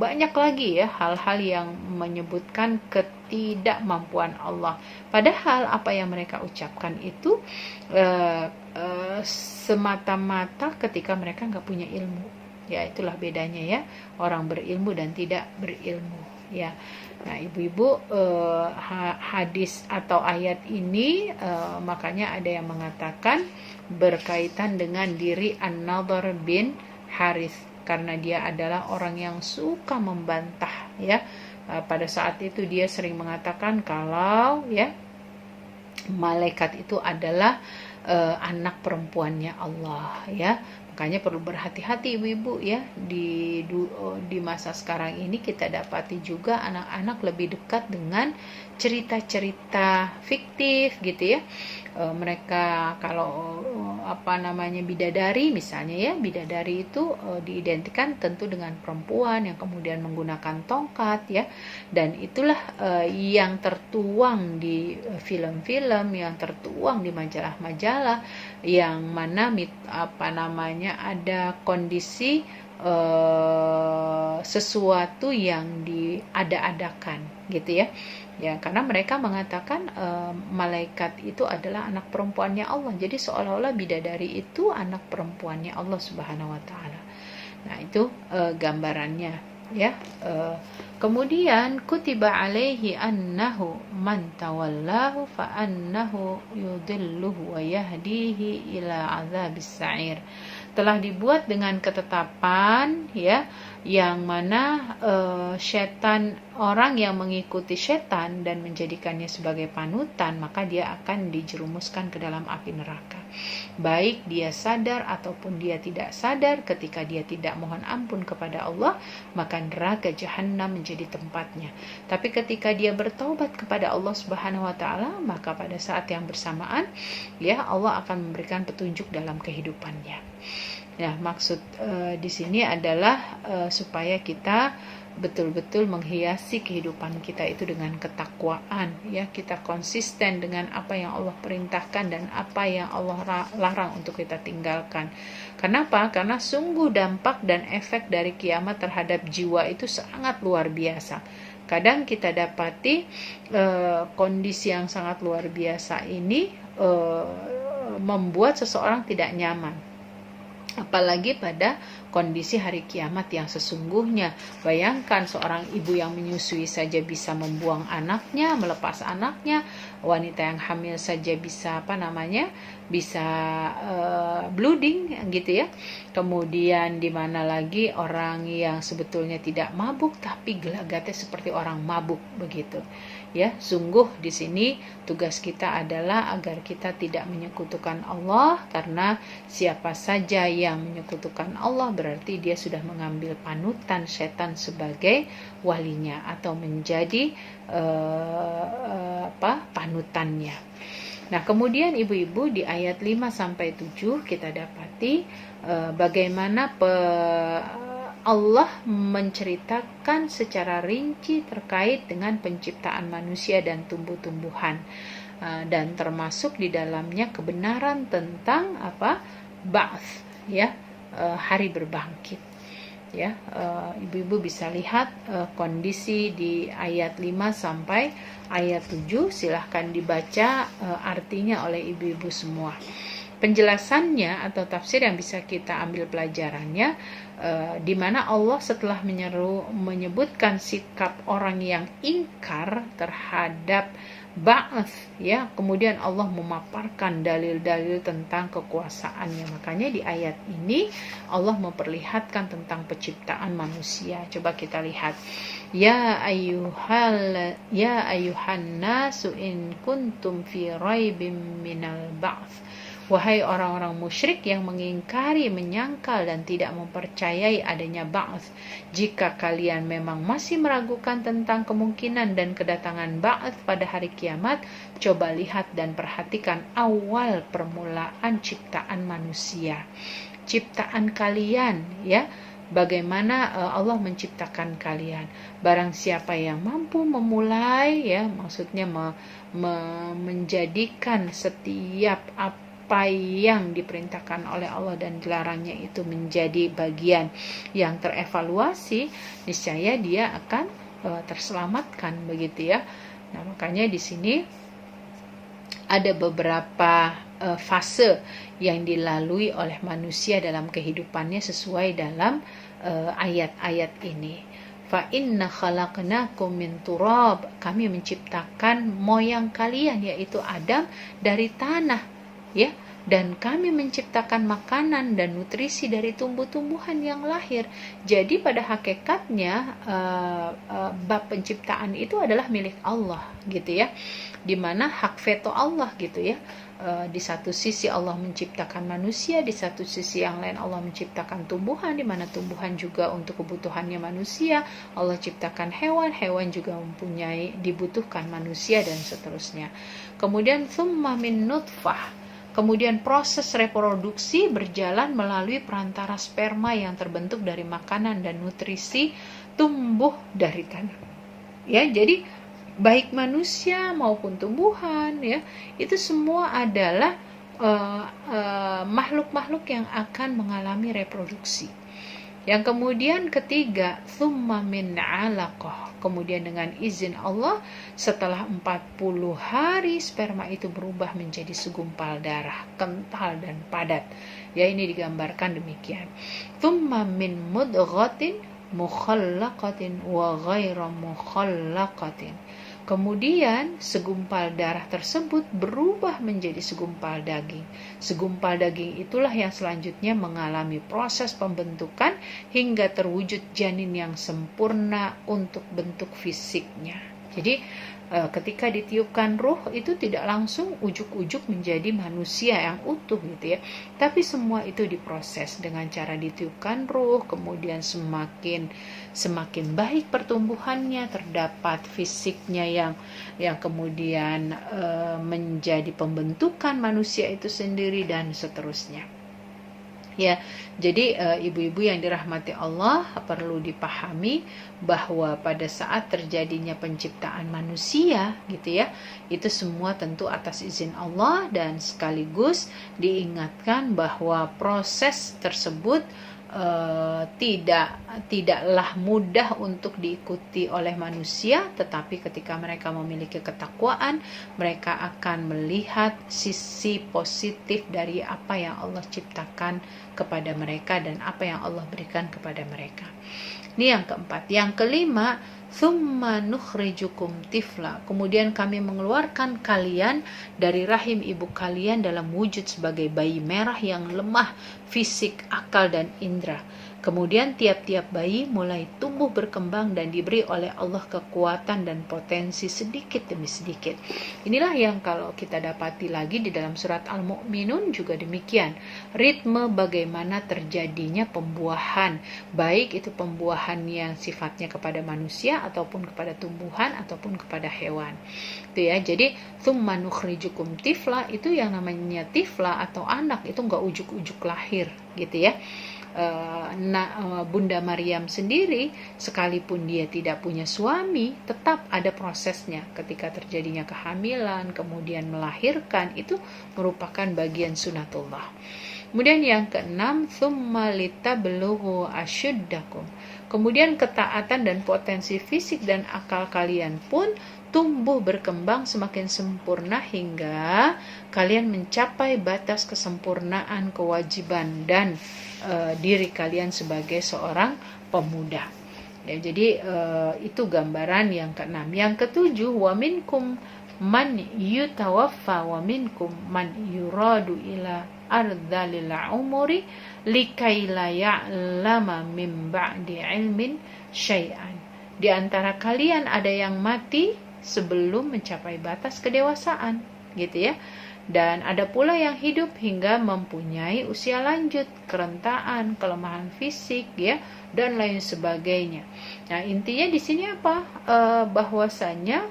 Speaker 1: banyak lagi ya hal-hal yang menyebutkan ketidakmampuan Allah. Padahal apa yang mereka ucapkan itu semata-mata ketika mereka nggak punya ilmu. Ya, itulah bedanya ya, orang berilmu dan tidak berilmu ya. Nah ibu-ibu, hadis atau ayat ini makanya ada yang mengatakan berkaitan dengan diri An-Nadhr bin Harith, karena dia adalah orang yang suka membantah ya. Pada saat itu dia sering mengatakan kalau ya malaikat itu adalah anak perempuannya Allah ya. Makanya perlu berhati-hati ibu-ibu ya di masa sekarang ini kita dapati juga anak-anak lebih dekat dengan cerita-cerita fiktif gitu ya. Mereka kalau bidadari misalnya ya, bidadari itu diidentikan tentu dengan perempuan yang kemudian menggunakan tongkat ya, dan itulah yang tertuang di film-film, yang tertuang di majalah-majalah, yang mana ada kondisi sesuatu yang diada-adakan gitu ya. Ya, karena mereka mengatakan malaikat itu adalah anak perempuannya Allah. Jadi seolah-olah bidadari itu anak perempuannya Allah Subhanahu wa taala. Nah, itu gambarannya ya. Kemudian kutiba alaihi annahu man tawallahu fa annahu yudilluhu wa yahdihi ila adzabis sa'ir. Telah dibuat dengan ketetapan ya, yang mana orang yang mengikuti setan dan menjadikannya sebagai panutan, maka dia akan dijerumuskan ke dalam api neraka. Baik dia sadar ataupun dia tidak sadar, ketika dia tidak mohon ampun kepada Allah, maka neraka jahanam menjadi tempatnya. Tapi ketika dia bertaubat kepada Allah Subhanahu wa taala, maka pada saat yang bersamaan ya Allah akan memberikan petunjuk dalam kehidupannya. Nah, maksud di sini adalah supaya kita betul-betul menghiasi kehidupan kita itu dengan ketakwaan ya, kita konsisten dengan apa yang Allah perintahkan dan apa yang Allah larang untuk kita tinggalkan. Kenapa? Karena sungguh dampak dan efek dari kiamat terhadap jiwa itu sangat luar biasa. Kadang kita dapati kondisi yang sangat luar biasa ini membuat seseorang tidak nyaman, apalagi pada kondisi hari kiamat yang sesungguhnya. Bayangkan seorang ibu yang menyusui saja bisa membuang anaknya, melepas anaknya, wanita yang hamil saja bisa bisa bleeding gitu ya. Kemudian di mana lagi orang yang sebetulnya tidak mabuk tapi gelagatnya seperti orang mabuk begitu. Ya, sungguh di sini tugas kita adalah agar kita tidak menyekutukan Allah, karena siapa saja yang menyekutukan Allah berarti dia sudah mengambil panutan setan sebagai walinya atau menjadi panutannya. Nah, kemudian ibu-ibu di ayat 5 sampai 7 kita dapati bagaimana Allah menceritakan secara rinci terkait dengan penciptaan manusia dan tumbuh-tumbuhan, dan termasuk di dalamnya kebenaran tentang ba'ats ya, hari berbangkit ya. Ibu-ibu bisa lihat kondisi di ayat 5 sampai ayat 7, silahkan dibaca artinya oleh ibu-ibu semua. Penjelasannya atau tafsir yang bisa kita ambil pelajarannya, di mana Allah setelah menyebutkan sikap orang yang ingkar terhadap ba'ats ya, kemudian Allah memaparkan dalil-dalil tentang kekuasaannya. Makanya di ayat ini Allah memperlihatkan tentang penciptaan manusia. Coba kita lihat. Ya ayyuhan nasu in kuntum fi raibim minal ba'ats. Wahai orang-orang musyrik yang mengingkari, menyangkal dan tidak mempercayai adanya ba'ats, jika kalian memang masih meragukan tentang kemungkinan dan kedatangan ba'ats pada hari kiamat, coba lihat dan perhatikan awal permulaan ciptaan manusia. Ciptaan kalian ya, bagaimana Allah menciptakan kalian. Barang siapa yang mampu memulai ya, maksudnya menjadikan setiap apa yang diperintahkan oleh Allah dan dilarangnya itu menjadi bagian yang terevaluasi, niscaya dia akan terselamatkan begitu ya. Nah, makanya di sini ada beberapa fase yang dilalui oleh manusia dalam kehidupannya sesuai dalam ayat-ayat ini. Fa inna khalaqnakum min turab, kami menciptakan moyang kalian yaitu Adam dari tanah ya, dan kami menciptakan makanan dan nutrisi dari tumbuh-tumbuhan yang lahir. Jadi pada hakikatnya bab penciptaan itu adalah milik Allah gitu ya, dimana hak veto Allah gitu ya. Di satu sisi Allah menciptakan manusia, di satu sisi yang lain Allah menciptakan tumbuhan, di mana tumbuhan juga untuk kebutuhannya manusia. Allah ciptakan hewan, hewan juga dibutuhkan manusia, dan seterusnya. Kemudian tsumma min nutfah, kemudian proses reproduksi berjalan melalui perantara sperma yang terbentuk dari makanan dan nutrisi tumbuh dari tanah. Ya, jadi baik manusia maupun tumbuhan, ya, itu semua adalah makhluk-makhluk yang akan mengalami reproduksi. Yang kemudian ketiga, tsumma min 'alaqah, kemudian dengan izin Allah setelah 40 hari sperma itu berubah menjadi segumpal darah kental dan padat. Ya, ini digambarkan demikian. Tsumma min mudghatin mukhallaqatin wa ghaira mukhallaqatin. Kemudian segumpal darah tersebut berubah menjadi segumpal daging. Segumpal daging itulah yang selanjutnya mengalami proses pembentukan hingga terwujud janin yang sempurna untuk bentuk fisiknya. Jadi ketika ditiupkan ruh itu tidak langsung ujuk-ujuk menjadi manusia yang utuh gitu ya, tapi semua itu diproses dengan cara ditiupkan ruh, kemudian semakin baik pertumbuhannya, terdapat fisiknya yang kemudian menjadi pembentukan manusia itu sendiri, dan seterusnya. Ya, jadi ibu-ibu yang dirahmati Allah, perlu dipahami bahwa pada saat terjadinya penciptaan manusia gitu ya, itu semua tentu atas izin Allah, dan sekaligus diingatkan bahwa proses tersebut tidaklah mudah untuk diikuti oleh manusia, tetapi ketika mereka memiliki ketakwaan, mereka akan melihat sisi positif dari apa yang Allah ciptakan kepada mereka dan apa yang Allah berikan kepada mereka. Ini yang keempat. Yang kelima, tsumma nukhrijukum tifla, kemudian kami mengeluarkan kalian dari rahim ibu kalian dalam wujud sebagai bayi merah yang lemah fisik, akal, dan indera. Kemudian tiap-tiap bayi mulai tumbuh berkembang dan diberi oleh Allah kekuatan dan potensi sedikit demi sedikit. Inilah yang kalau kita dapati lagi di dalam surat Al-Mu'minun juga demikian. Ritme bagaimana terjadinya pembuahan, baik itu pembuahan yang sifatnya kepada manusia ataupun kepada tumbuhan ataupun kepada hewan. Itu ya. Jadi tsumma nukhrijukum tifla, itu yang namanya tifla atau anak itu enggak ujuk-ujuk lahir gitu ya. Bunda Maryam sendiri sekalipun dia tidak punya suami, tetap ada prosesnya ketika terjadinya kehamilan, kemudian melahirkan, itu merupakan bagian sunatullah. Kemudian yang keenam, tsumma litablughu asyuddakum, kemudian ketaatan dan potensi fisik dan akal kalian pun tumbuh berkembang semakin sempurna hingga kalian mencapai batas kesempurnaan kewajiban dan diri kalian sebagai seorang pemuda. Ya, jadi itu gambaran yang keenam. Yang ketujuh, wa minkum man yutawaffa wa minkum man yuradu ila ardhalil umuri likai la ya'lama min ba'di ilmin syai'an. Di antara kalian ada yang mati sebelum mencapai batas kedewasaan, gitu ya. Dan ada pula yang hidup hingga mempunyai usia lanjut, kerentaan, kelemahan fisik, ya, dan lain sebagainya. Nah, intinya di sini apa? Bahwasanya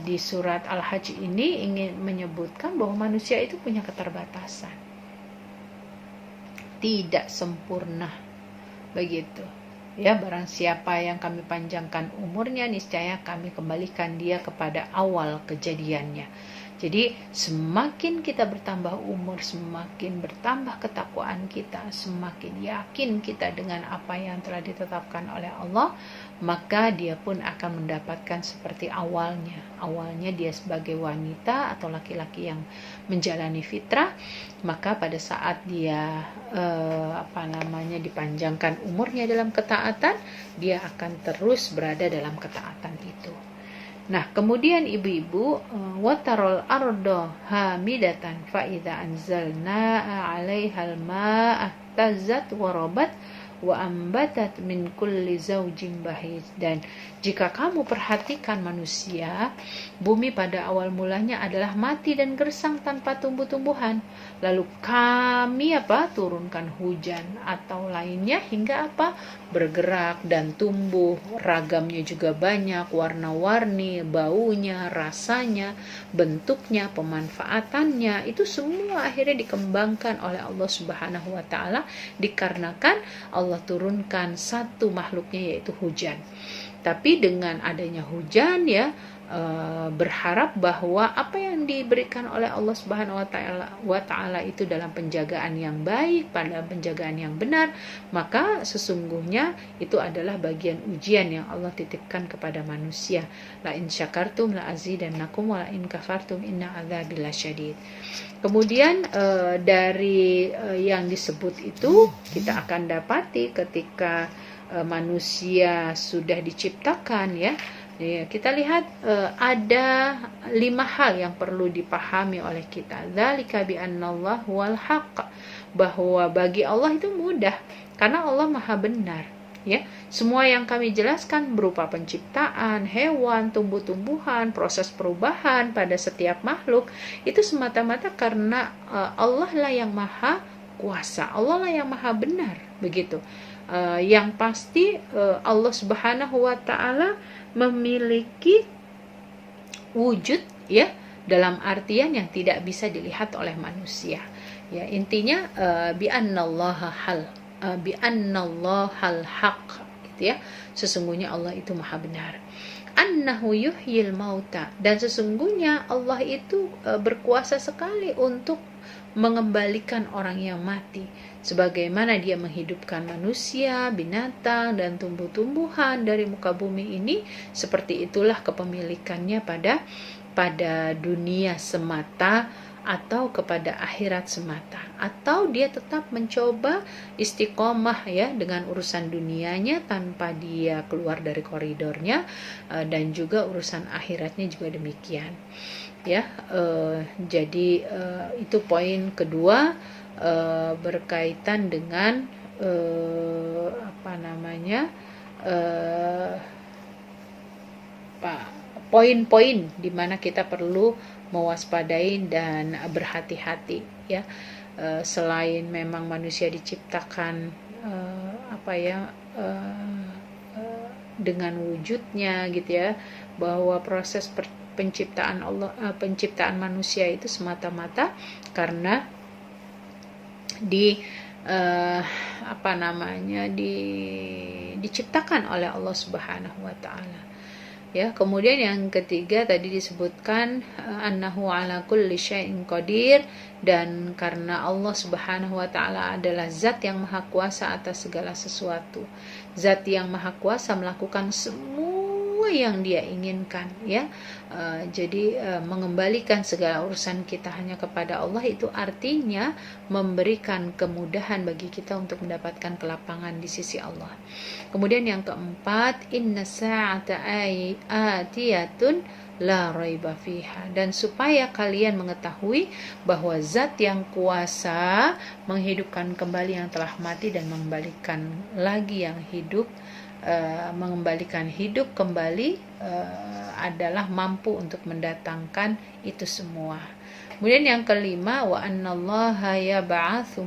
Speaker 1: di surat Al-Hajj ini ingin menyebutkan bahwa manusia itu punya keterbatasan, tidak sempurna, begitu. Ya, barang siapa yang kami panjangkan umurnya, niscaya kami kembalikan dia kepada awal kejadiannya. Jadi semakin kita bertambah umur, semakin bertambah ketakwaan kita, semakin yakin kita dengan apa yang telah ditetapkan oleh Allah, maka dia pun akan mendapatkan seperti awalnya. Awalnya dia sebagai wanita atau laki-laki yang menjalani fitrah, maka pada saat dia dipanjangkan umurnya dalam ketaatan, dia akan terus berada dalam ketaatan itu. Nah, kemudian ibu-ibu, watarol ardo hamidatan fa idza anzalna 'alaihal ma'a tazzat warabat wa ambatat min kulli zaujin bahij. Dan jika kamu perhatikan manusia, bumi pada awal mulanya adalah mati dan gersang tanpa tumbuh-tumbuhan. Lalu kami turunkan hujan atau lainnya hingga bergerak dan tumbuh. Ragamnya juga banyak, warna-warni, baunya, rasanya, bentuknya, pemanfaatannya, itu semua akhirnya dikembangkan oleh Allah Subhanahu wa taala dikarenakan Allah turunkan satu makhluknya, yaitu hujan. Tapi dengan adanya hujan berharap bahwa apa yang diberikan oleh Allah Subhanahu wa taala itu dalam penjagaan yang baik, pada penjagaan yang benar, maka sesungguhnya itu adalah bagian ujian yang Allah titipkan kepada manusia. La in syakartum la azidannakum wa la in kafartum inna adzabi lasyadid. Kemudian dari yang disebut itu kita akan dapati ketika manusia sudah diciptakan kita lihat ada 5 hal yang perlu dipahami oleh kita. Dzalika bi annallahu wal haqq, bahwa bagi Allah itu mudah karena Allah Maha benar. Semua yang kami jelaskan berupa penciptaan hewan, tumbuh-tumbuhan, proses perubahan pada setiap makhluk itu semata-mata karena Allah lah yang Maha kuasa, Allah lah yang Maha benar, begitu. Yang pasti Allah Subhanahu wa taala memiliki wujud dalam artian yang tidak bisa dilihat oleh manusia. Intinya bi annallaha hal haq gitu sesungguhnya Allah itu Maha benar. Annahu yuhyil mauta, dan sesungguhnya Allah itu berkuasa sekali untuk mengembalikan orang yang mati, sebagaimana Dia menghidupkan manusia, binatang, dan tumbuh-tumbuhan dari muka bumi ini. Seperti itulah kepemilikannya pada dunia semata atau kepada akhirat semata, atau dia tetap mencoba istiqomah dengan urusan dunianya tanpa dia keluar dari koridornya, dan juga urusan akhiratnya juga demikian. Jadi itu poin kedua berkaitan dengan poin-poin di mana kita perlu mewaspadai dan berhati-hati selain memang manusia diciptakan dengan wujudnya bahwa proses penciptaan manusia itu semata-mata karena diciptakan oleh Allah Subhanahu wa taala. Kemudian yang ketiga tadi disebutkan annahu ala kulli syai'in qadir, dan karena Allah Subhanahu wa taala adalah zat yang maha kuasa atas segala sesuatu. Zat yang maha kuasa melakukan semua yang Dia inginkan jadi mengembalikan segala urusan kita hanya kepada Allah itu artinya memberikan kemudahan bagi kita untuk mendapatkan kelapangan di sisi Allah. Kemudian yang keempat, inna sa'ata atiyatun la raiba fiha, dan supaya kalian mengetahui bahwa zat yang kuasa menghidupkan kembali yang telah mati dan mengembalikan lagi yang hidup, mengembalikan hidup kembali adalah mampu untuk mendatangkan itu semua. Kemudian yang kelima, wa annallaha yab'atsu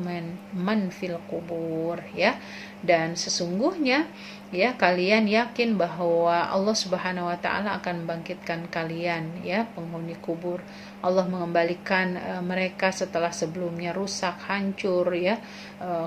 Speaker 1: man fil qubur dan sesungguhnya kalian yakin bahwa Allah Subhanahu wa taala akan membangkitkan kalian penghuni kubur. Allah mengembalikan mereka setelah sebelumnya rusak, hancur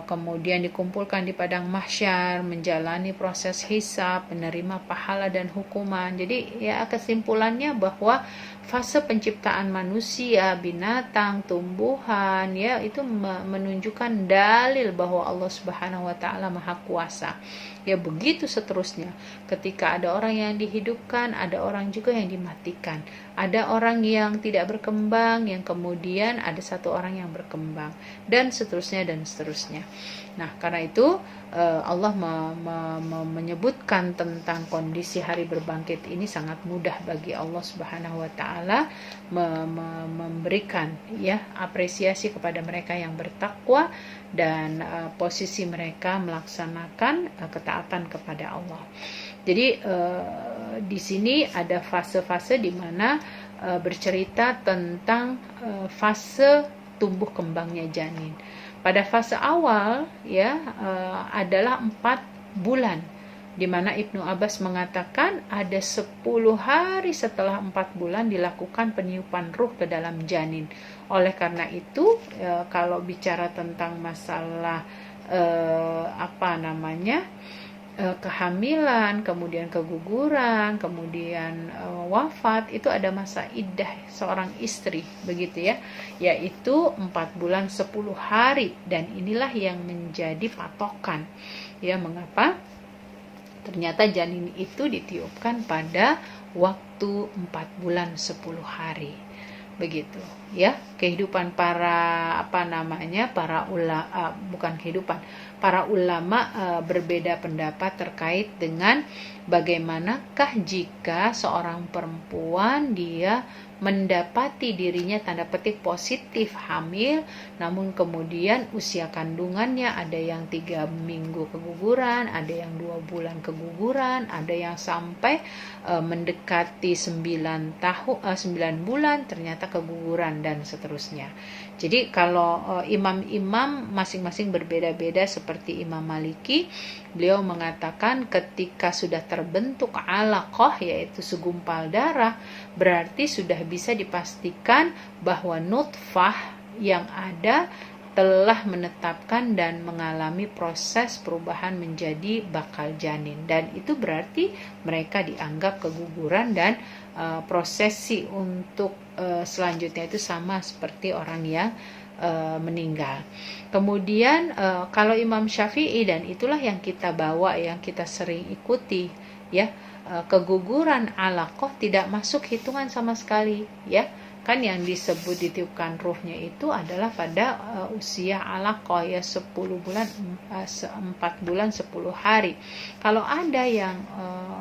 Speaker 1: kemudian dikumpulkan di padang mahsyar, menjalani proses hisab, menerima pahala dan hukuman. Jadi kesimpulannya bahwa fase penciptaan manusia, binatang, tumbuhan itu menunjukkan dalil bahwa Allah Subhanahu wa taala Maha Kuasa. Begitu seterusnya. Ketika ada orang yang dihidupkan, ada orang juga yang dimatikan. Ada orang yang tidak berkembang, yang kemudian ada satu orang yang berkembang, dan seterusnya dan seterusnya. Nah, karena itu Allah menyebutkan tentang kondisi hari berbangkit ini sangat mudah bagi Allah Subhanahu wa taala memberikan apresiasi kepada mereka yang bertakwa dan posisi mereka melaksanakan ketaatan kepada Allah. Jadi di sini ada fase-fase di mana bercerita tentang fase tumbuh kembangnya janin. Pada fase awal ya adalah 4 bulan, di mana Ibnu Abbas mengatakan ada 10 hari setelah 4 bulan dilakukan peniupan ruh ke dalam janin. Oleh karena itu kalau bicara tentang masalah kehamilan, kemudian keguguran, kemudian wafat, itu ada masa iddah seorang istri, begitu ya, yaitu 4 bulan 10 hari, dan inilah yang menjadi patokan ya mengapa ternyata janin itu ditiupkan pada waktu 4 bulan 10 hari. Begitu ya, kehidupan para ulama berbeda pendapat terkait dengan bagaimanakah jika seorang perempuan dia mendapati dirinya tanda petik positif hamil, namun kemudian usia kandungannya ada yang 3 minggu keguguran, ada yang 2 bulan keguguran, ada yang sampai mendekati 9 bulan ternyata keguguran, dan seterusnya. Jadi kalau imam-imam masing-masing berbeda-beda, seperti Imam Maliki, beliau mengatakan ketika sudah terbentuk alaqah, yaitu segumpal darah, berarti sudah bisa dipastikan bahwa nutfah yang ada telah menetapkan dan mengalami proses perubahan menjadi bakal janin, dan itu berarti mereka dianggap keguguran, dan prosesi untuk selanjutnya itu sama seperti orang yang meninggal. Kemudian kalau Imam Syafi'i, dan itulah yang kita bawa, yang kita sering ikuti ya, keguguran alaqah tidak masuk hitungan sama sekali ya. Kan yang disebut ditiupkan ruhnya itu adalah pada usia alaqah ya, 4 bulan 10 hari. Kalau ada yang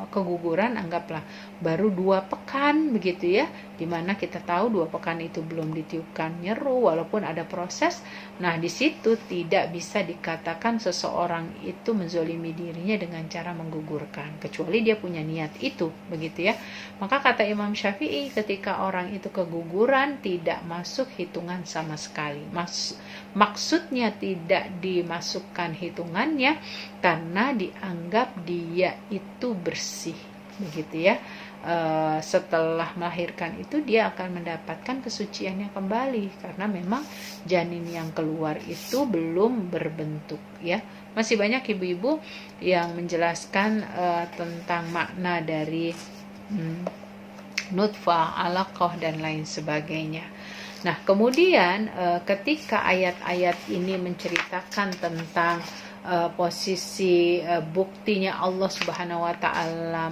Speaker 1: keguguran anggaplah baru 2 pekan begitu ya, dimana kita tahu 2 pekan itu belum ditiupkan nyeru walaupun ada proses. Nah di situ tidak bisa dikatakan seseorang itu menzolimi dirinya dengan cara menggugurkan, kecuali dia punya niat itu, begitu ya. Maka kata Imam Syafi'i, ketika orang itu keguguran tidak masuk hitungan sama sekali. Maksudnya tidak dimasukkan hitungannya karena dianggap dia itu bersih, begitu ya. Setelah melahirkan itu dia akan mendapatkan kesuciannya kembali, karena memang janin yang keluar itu belum berbentuk ya. Masih banyak ibu-ibu yang menjelaskan tentang makna dari nutfah, alaqah dan lain sebagainya. Nah kemudian ketika ayat-ayat ini menceritakan tentang posisi buktinya Allah Subhanahu wa taala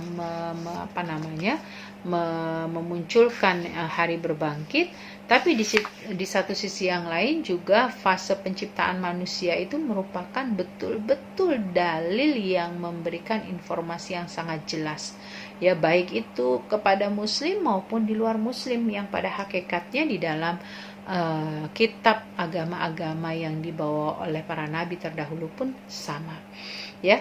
Speaker 1: memunculkan hari berbangkit, tapi di satu sisi yang lain juga fase penciptaan manusia itu merupakan betul-betul dalil yang memberikan informasi yang sangat jelas ya, baik itu kepada muslim maupun di luar muslim, yang pada hakikatnya di dalam kitab agama-agama yang dibawa oleh para nabi terdahulu pun sama ya.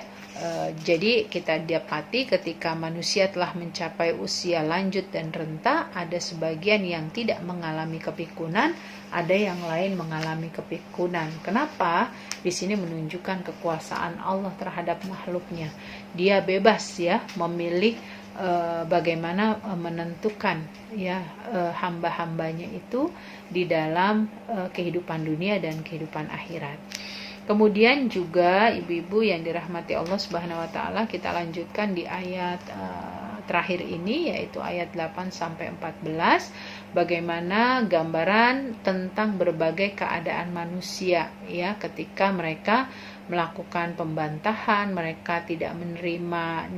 Speaker 1: Jadi kita dapati ketika manusia telah mencapai usia lanjut dan renta, ada sebagian yang tidak mengalami kepikunan, ada yang lain mengalami kepikunan. Kenapa? Di sini menunjukkan kekuasaan Allah terhadap makhluknya. Dia bebas ya memilih bagaimana menentukan ya hamba-hambanya itu di dalam kehidupan dunia dan kehidupan akhirat. Kemudian juga ibu-ibu yang dirahmati Allah Subhanahu wa taala, kita lanjutkan di ayat terakhir ini, yaitu ayat 8 sampai 14, bagaimana gambaran tentang berbagai keadaan manusia ya ketika mereka melakukan pembantahan, mereka tidak menerima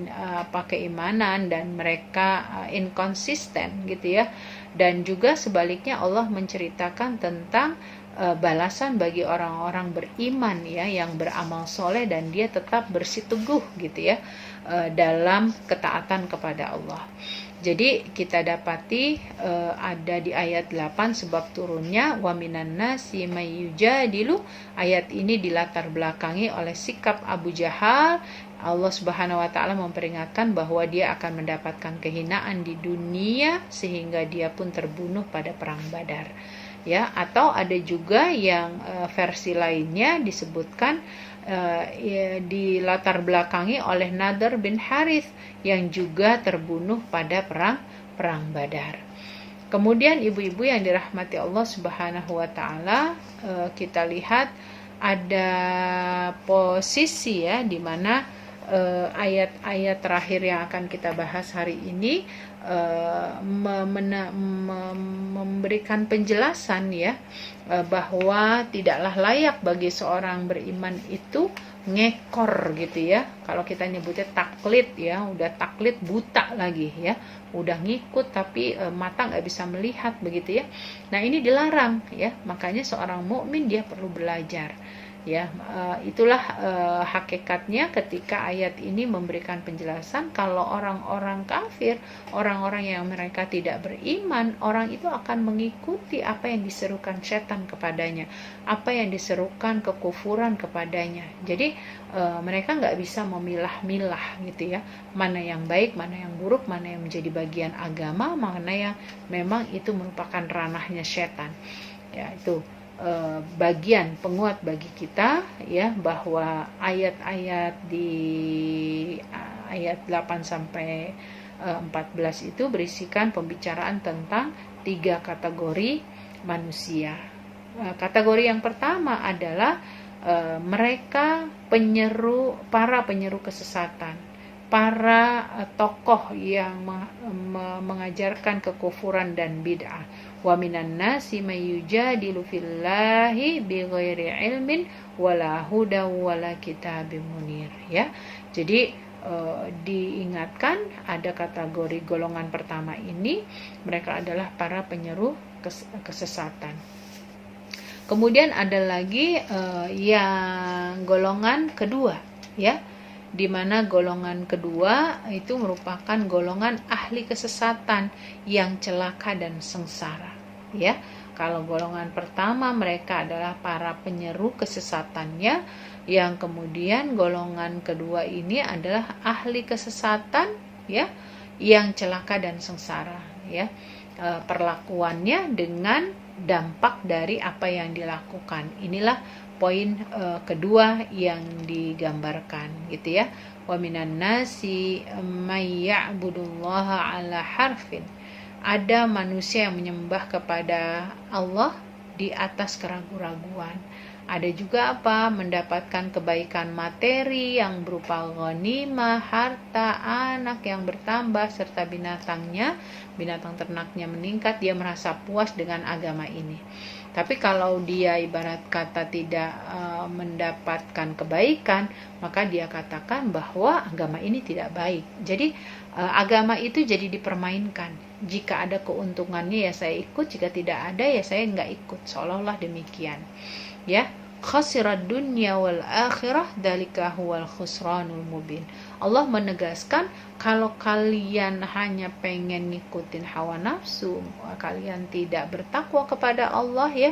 Speaker 1: keimanan, dan mereka inkonsisten gitu ya. Dan juga sebaliknya Allah menceritakan tentang balasan bagi orang-orang beriman ya, yang beramal soleh dan dia tetap bersiteguh gitu ya dalam ketaatan kepada Allah. Jadi kita dapati ada di ayat 8 sebab turunnya wa minan nasi may yujadilu. Ayat ini dilatar belakangi oleh sikap Abu Jahal. Allah Subhanahu wa taala memperingatkan bahwa dia akan mendapatkan kehinaan di dunia sehingga dia pun terbunuh pada perang Badar. Ya, atau ada juga yang versi lainnya disebutkan dilatar belakangi oleh Nadhr bin Harith yang juga terbunuh pada perang Badar. Kemudian ibu-ibu yang dirahmati Allah Subhanahu wa taala, kita lihat ada posisi ya di mana ayat-ayat terakhir yang akan kita bahas hari ini memberikan penjelasan ya bahwa tidaklah layak bagi seorang beriman itu ngekor gitu ya. Kalau kita nyebutnya taklid ya, udah taklid buta lagi ya, udah ngikut tapi mata nggak bisa melihat begitu ya. Nah ini dilarang ya, makanya seorang mukmin dia perlu belajar. Ya, itulah hakikatnya ketika ayat ini memberikan penjelasan kalau orang-orang kafir, orang-orang yang mereka tidak beriman, orang itu akan mengikuti apa yang diserukan setan kepadanya, apa yang diserukan kekufuran kepadanya. Jadi mereka nggak bisa memilah-milah gitu ya, mana yang baik, mana yang buruk, mana yang menjadi bagian agama, mana yang memang itu merupakan ranahnya setan. Ya, itu bagian penguat bagi kita ya, bahwa ayat-ayat di ayat 8 sampai 14 itu berisikan pembicaraan tentang 3 kategori manusia. Kategori yang pertama adalah mereka para penyeru kesesatan, para tokoh yang mengajarkan kekufuran dan bid'ah. Wa minan nasi may yujadilu fillahi bighairi ilmin wala huda wala kitabim munir ya. Jadi diingatkan ada kategori golongan pertama ini, mereka adalah para penyeru kesesatan. Kemudian ada lagi yang golongan kedua ya, di mana golongan kedua itu merupakan golongan ahli kesesatan yang celaka dan sengsara ya. Kalau golongan pertama mereka adalah para penyeru kesesatannya, yang kemudian golongan kedua ini adalah ahli kesesatan ya, yang celaka dan sengsara ya. Perlakuannya dengan dampak dari apa yang dilakukan. Inilah poin kedua yang digambarkan gitu ya. Wa minan nasi may ya'budullaha ala harfin. Ada manusia yang menyembah kepada Allah di atas keraguan-raguan. Ada juga mendapatkan kebaikan materi yang berupa ghanimah, harta, anak yang bertambah serta binatang ternaknya meningkat. Dia merasa puas dengan agama ini. Tapi kalau dia ibarat kata tidak mendapatkan kebaikan, maka dia katakan bahwa agama ini tidak baik. Jadi agama itu jadi dipermainkan. Jika ada keuntungannya ya saya ikut, jika tidak ada ya saya nggak ikut, seolah-olah demikian. Ya, khasirad dunya wal akhirah dzalika huwal khusranul mubin. Allah menegaskan kalau kalian hanya pengen ngikutin hawa nafsu, kalian tidak bertakwa kepada Allah ya,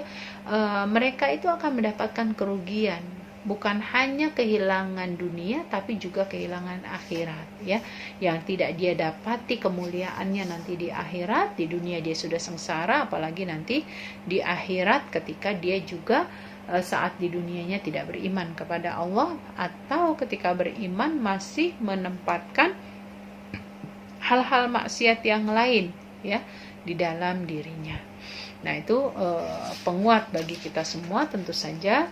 Speaker 1: mereka itu akan mendapatkan kerugian. Bukan hanya kehilangan dunia tapi juga kehilangan akhirat ya, yang tidak dia dapati kemuliaannya nanti di akhirat. Di dunia dia sudah sengsara, apalagi nanti di akhirat ketika dia juga saat di dunianya tidak beriman kepada Allah, atau ketika beriman masih menempatkan hal-hal maksiat yang lain ya di dalam dirinya. Nah itu penguat bagi kita semua tentu saja,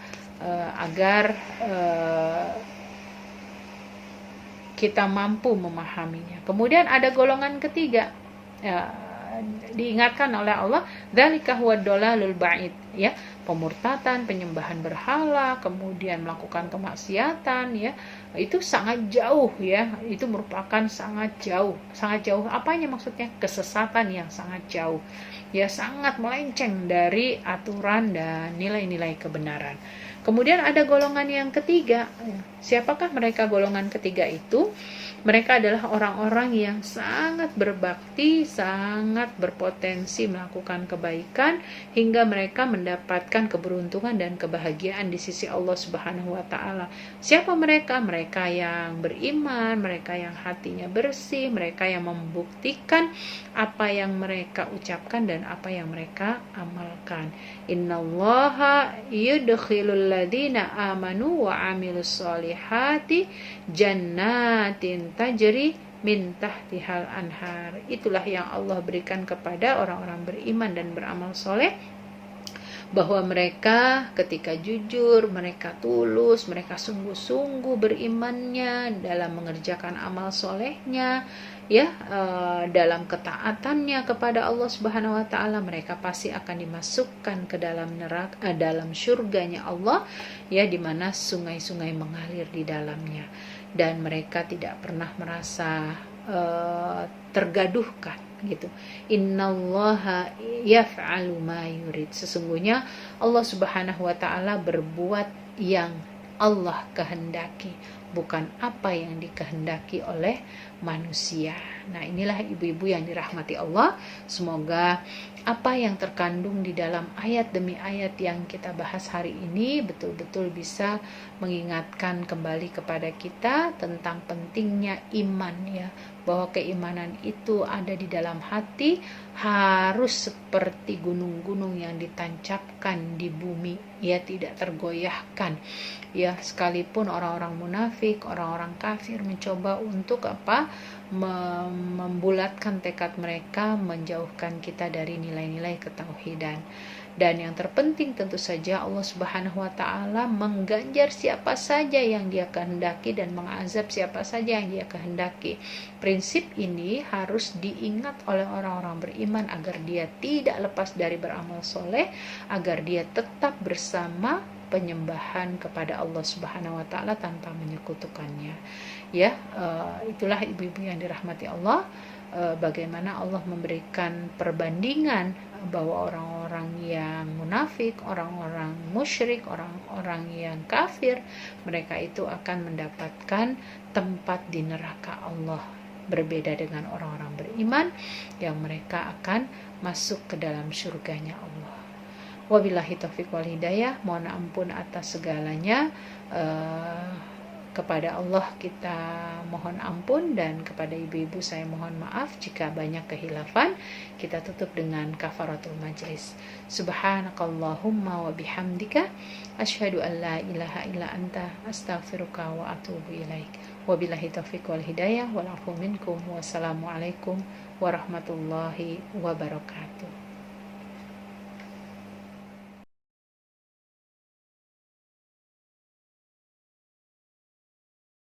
Speaker 1: agar kita mampu memahaminya. Kemudian ada golongan ketiga, diingatkan oleh Allah, dzalika huwad dhalalul ba'id ya, pemurtatan, penyembahan berhala, kemudian melakukan kemaksiatan ya, itu sangat jauh ya, itu merupakan sangat jauh. Apanya maksudnya? Kesesatan yang sangat jauh ya, sangat melenceng dari aturan dan nilai-nilai kebenaran. Kemudian ada golongan yang ketiga. Siapakah mereka golongan ketiga itu? Mereka adalah orang-orang yang sangat berbakti, sangat berpotensi melakukan kebaikan hingga mereka mendapatkan keberuntungan dan kebahagiaan di sisi Allah Subhanahu wa taala. Siapa mereka? Mereka yang beriman, mereka yang hatinya bersih, mereka yang membuktikan apa yang mereka ucapkan dan apa yang mereka amalkan. Innallaha yudkhilul ladzina amanu wa amilus solihati jannatin tajri min tahtihal anhar. Itulah yang Allah berikan kepada orang-orang beriman dan beramal soleh, bahwa mereka ketika jujur, mereka tulus, mereka sungguh-sungguh berimannya dalam mengerjakan amal solehnya, dalam ketaatannya kepada Allah Subhanahu wa taala, mereka pasti akan dimasukkan ke dalam neraka, dalam surganya Allah, di mana sungai-sungai mengalir di dalamnya, dan mereka tidak pernah merasa tergaduhkan gitu. Innallaha yaf'alu ma yurid. Sesungguhnya Allah Subhanahu wa taala berbuat yang Allah kehendaki, bukan apa yang dikehendaki oleh manusia. Nah, inilah ibu-ibu yang dirahmati Allah. Semoga apa yang terkandung di dalam ayat demi ayat yang kita bahas hari ini betul-betul bisa mengingatkan kembali kepada kita tentang pentingnya iman, bahwa keimanan itu ada di dalam hati, harus seperti gunung-gunung yang ditancapkan di bumi, tidak tergoyahkan. Sekalipun orang-orang munafik, orang-orang kafir mencoba untuk membulatkan tekad mereka, menjauhkan kita dari nilai-nilai ketauhidan. Dan yang terpenting tentu saja Allah Subhanahu wa taala mengganjar siapa saja yang Dia kehendaki dan mengazab siapa saja yang Dia kehendaki. Prinsip ini harus diingat oleh orang-orang beriman agar dia tidak lepas dari beramal soleh, agar dia tetap bersama penyembahan kepada Allah Subhanahu wa taala tanpa menyekutukannya. Itulah ibu-ibu yang dirahmati Allah, bagaimana Allah memberikan perbandingan bahwa orang-orang yang munafik, orang-orang musyrik, orang-orang yang kafir, mereka itu akan mendapatkan tempat di neraka Allah. Berbeda dengan orang-orang beriman yang mereka akan masuk ke dalam surganya Allah. Wabillahi taufiq wal hidayah. Mohon ampun atas segalanya. Kepada Allah kita mohon ampun, dan kepada ibu-ibu saya mohon maaf jika banyak kehilafan. Kita tutup dengan kafaratul majlis. Subhanakallahumma wa bihamdika asyhadu an la ilaha illa anta astaghfiruka wa atubu ilaik. Wabillahi taufiq wal hidayah wal afu minkum. Wassalamualaikum warahmatullahi wabarakatuh.